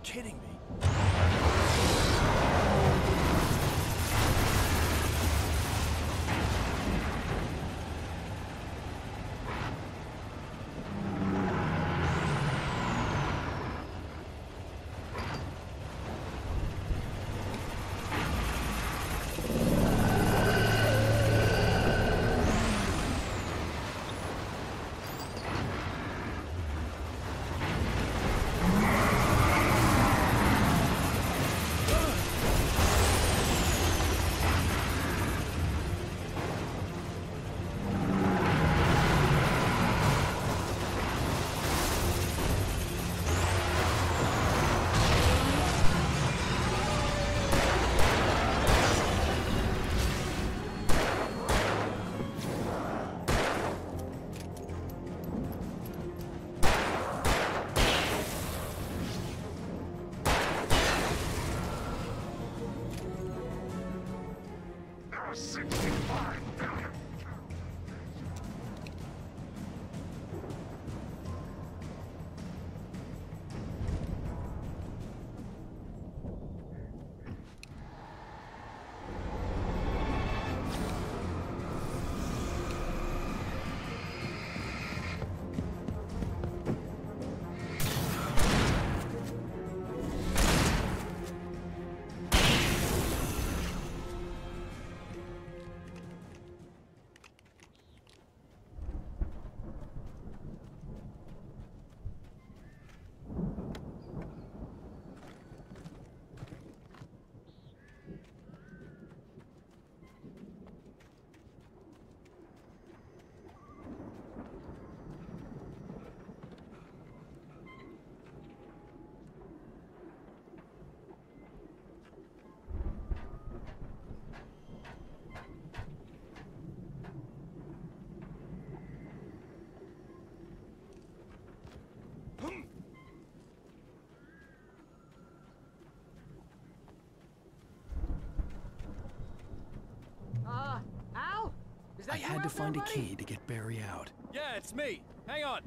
Kidding me. to find a key to get Barry out. Yeah, it's me. Hang on.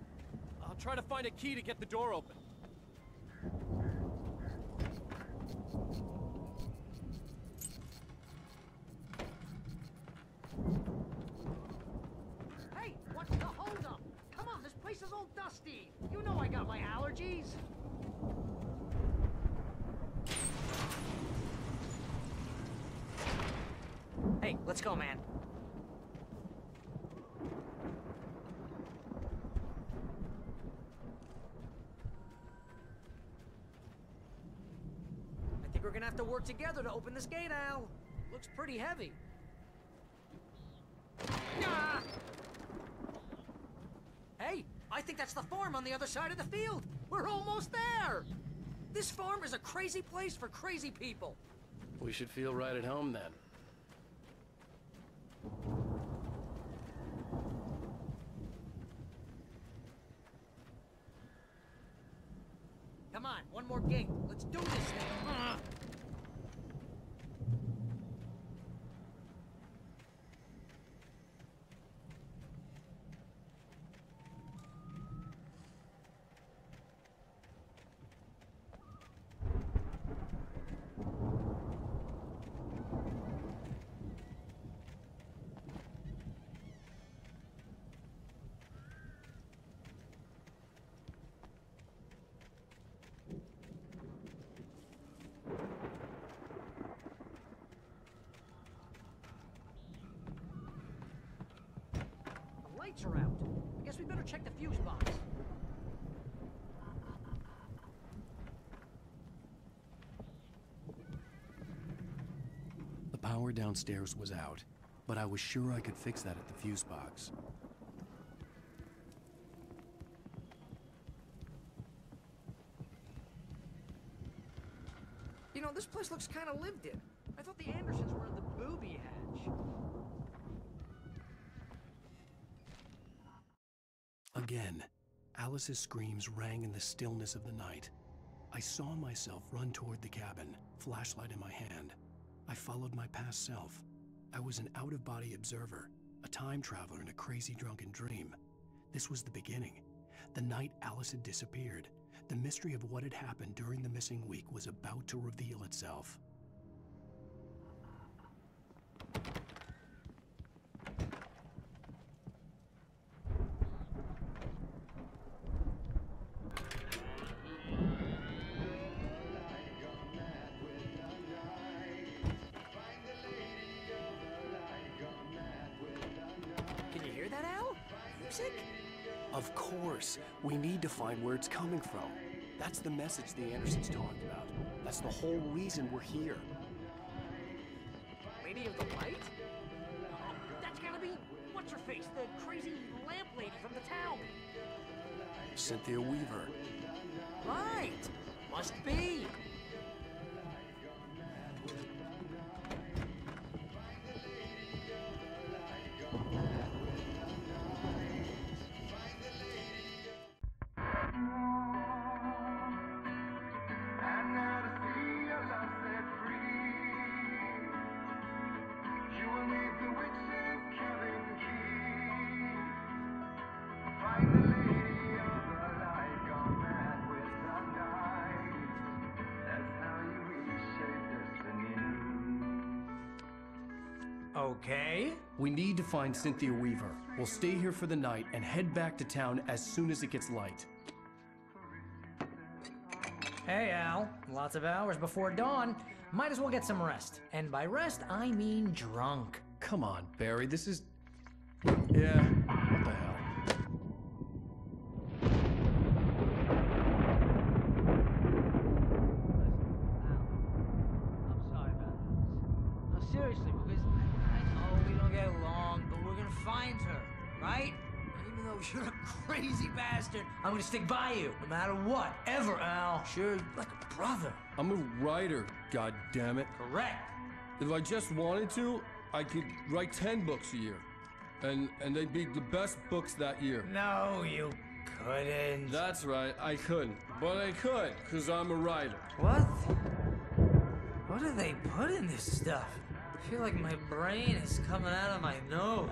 I'll try to find a key to get the door open. Hey, what's the holdup? Come on, this place is all dusty. You know I got my allergies. Hey, let's go, man. I think we're gonna have to work together to open this gate, Al. Looks pretty heavy. Ah! Hey, I think that's the farm on the other side of the field. We're almost there. This farm is a crazy place for crazy people. We should feel right at home then. Come on, one more gate. Let's do this thing. Lights are out. I guess we better check the fuse box. The power downstairs was out, but I was sure I could fix that at the fuse box. You know, this place looks kind of lived in. I thought the Andersons were in the booby hatch. Again, Alice's screams rang in the stillness of the night. I saw myself run toward the cabin, flashlight in my hand. I followed my past self. I was an out-of-body observer, a time traveler in a crazy drunken dream. This was the beginning. The night Alice had disappeared. The mystery of what had happened during the missing week was about to reveal itself. Can you hear that, Al? Music? Of course, we need to find where it's coming from. That's the message the Andersons talked about. That's the whole reason we're here. Lady of the Light? Oh, that's gotta be, what's her face, the crazy lamp lady from the town. Cynthia Weaver. Right, must be. Okay. We need to find Cynthia Weaver. We'll stay here for the night and head back to town as soon as it gets light. Hey, Al. Lots of hours before dawn. Might as well get some rest. And by rest, I mean drunk. Come on, Barry, this is... Yeah, what the hell? I'm sorry about this. No, seriously, because I know we don't get along, but we're gonna find her, right? And even though you're a crazy bastard, I'm gonna stick by you, no matter what, ever, Al. Sure, like a brother. I'm a writer, goddammit. Correct. If I just wanted to, I could write 10 books a year. And they'd be the best books that year. No, you couldn't. That's right, I couldn't. But I could, because I'm a writer. What? What do they put in this stuff? I feel like my brain is coming out of my nose.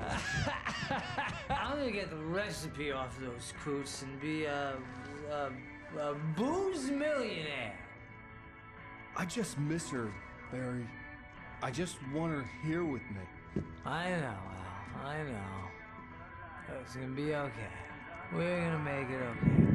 I'm gonna get the recipe off those coots and be a booze millionaire. I just miss her, Barry. I just want her here with me. I know, Al. I know. It's gonna be okay. We're gonna make it okay.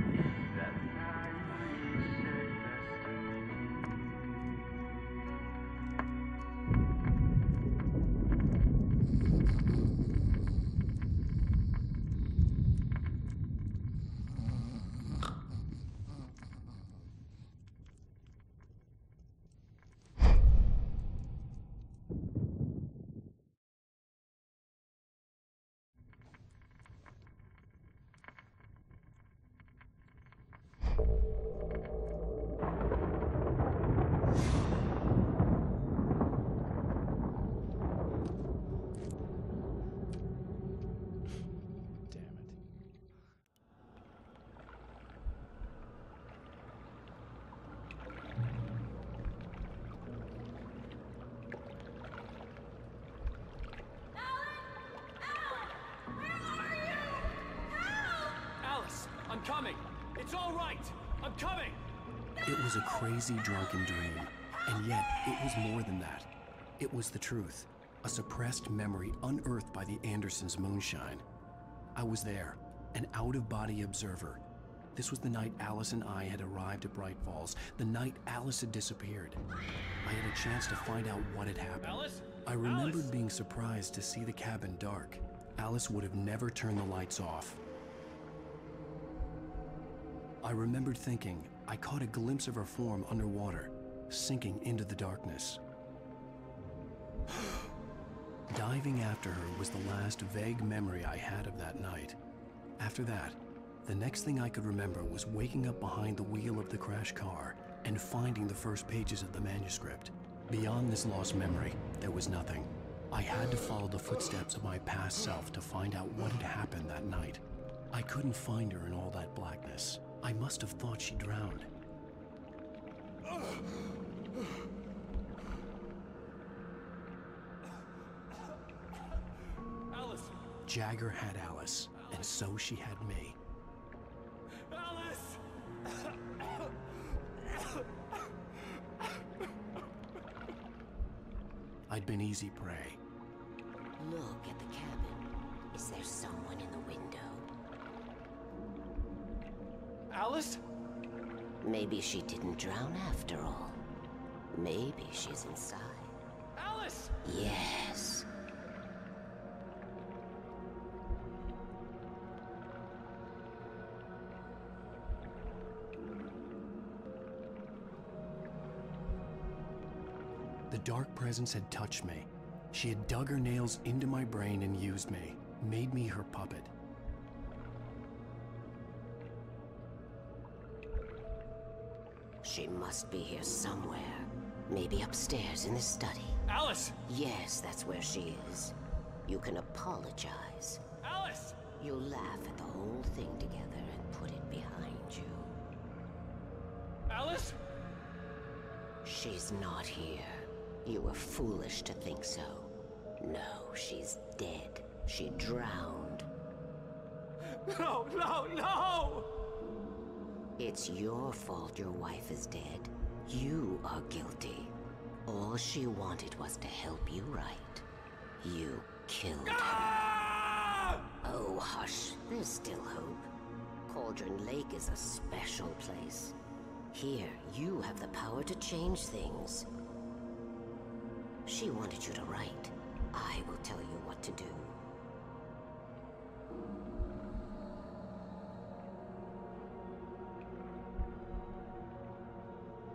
I'm coming! It's all right! I'm coming! It was a crazy, drunken dream, and yet it was more than that. It was the truth, a suppressed memory unearthed by the Andersons' moonshine. I was there, an out-of-body observer. This was the night Alice and I had arrived at Bright Falls, the night Alice had disappeared. I had a chance to find out what had happened. Alice? I remembered Alice? being surprised to see the cabin dark. Alice would have never turned the lights off. I remembered thinking I caught a glimpse of her form underwater, sinking into the darkness. Diving after her was the last vague memory I had of that night. After that, the next thing I could remember was waking up behind the wheel of the crashed car and finding the first pages of the manuscript. Beyond this lost memory, there was nothing. I had to follow the footsteps of my past self to find out what had happened that night. I couldn't find her in all that blackness. I must have thought she drowned. Alice! Jagger had Alice, and so she had me. Alice! I'd been easy prey. Look at the cabin. Is there someone in the window? Alice? Maybe she didn't drown after all. Maybe she's inside. Alice! Yes. The dark presence had touched me. She had dug her nails into my brain and used me, made me her puppet. She must be here somewhere. Maybe upstairs in the study. Alice! Yes, that's where she is. You can apologize. Alice! You'll laugh at the whole thing together and put it behind you. Alice? She's not here. You were foolish to think so. No, she's dead. She drowned. No, no, no! It's your fault your wife is dead. You are guilty. All she wanted was to help you right. You killed her. Oh, hush. There's still hope. Cauldron Lake is a special place. Here, you have the power to change things. She wanted you to write. I will tell you what to do.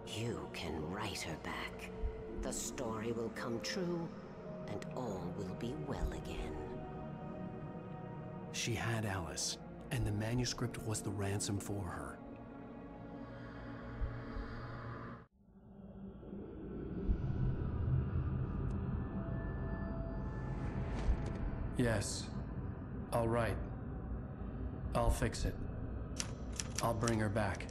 You can write her back. The story will come true, and all will be well again. She had Alice, and the manuscript was the ransom for her. Yes. All right. I'll fix it. I'll bring her back.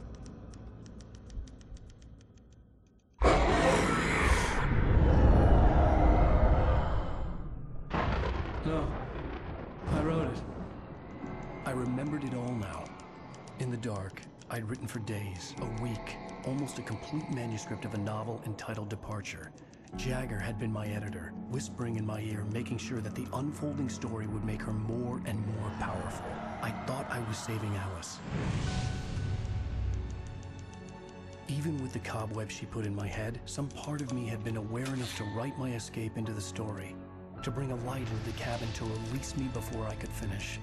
dark. I'd written for days, a week, almost a complete manuscript of a novel entitled Departure. Jagger had been my editor, whispering in my ear, making sure that the unfolding story would make her more and more powerful. I thought I was saving Alice. Even with the cobwebs she put in my head, some part of me had been aware enough to write my escape into the story, to bring a light into the cabin to release me before I could finish,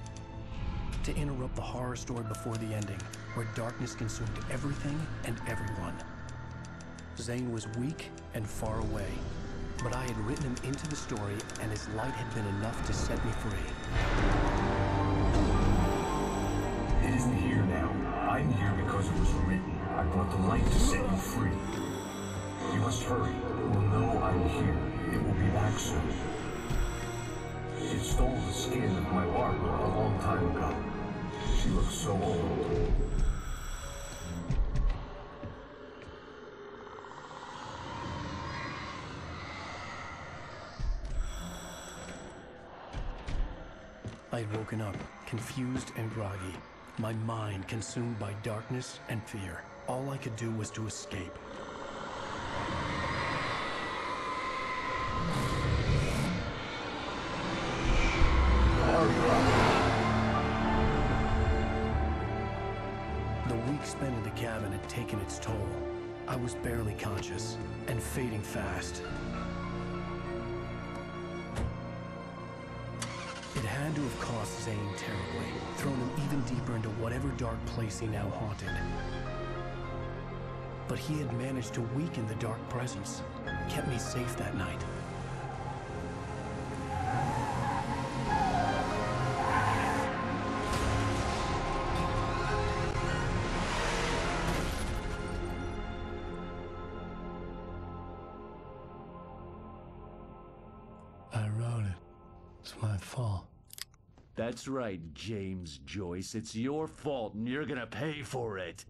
to interrupt the horror story before the ending, where darkness consumed everything and everyone. Zane was weak and far away, but I had written him into the story, and his light had been enough to set me free. It isn't here now. I'm here because it was written. I brought the light to set you free. You must hurry. It will know I'm here. It will be back soon. It stole the skin of my Barbara a long time ago. She looks so old. I'd woken up, confused and groggy, my mind consumed by darkness and fear. All I could do was to escape. The week spent in the cabin had taken its toll. I was barely conscious and fading fast. It had to have cost Zane terribly, thrown him even deeper into whatever dark place he now haunted. But he had managed to weaken the dark presence, kept me safe that night. I wrote it. It's my fault. That's right, James Joyce. It's your fault, and you're gonna pay for it.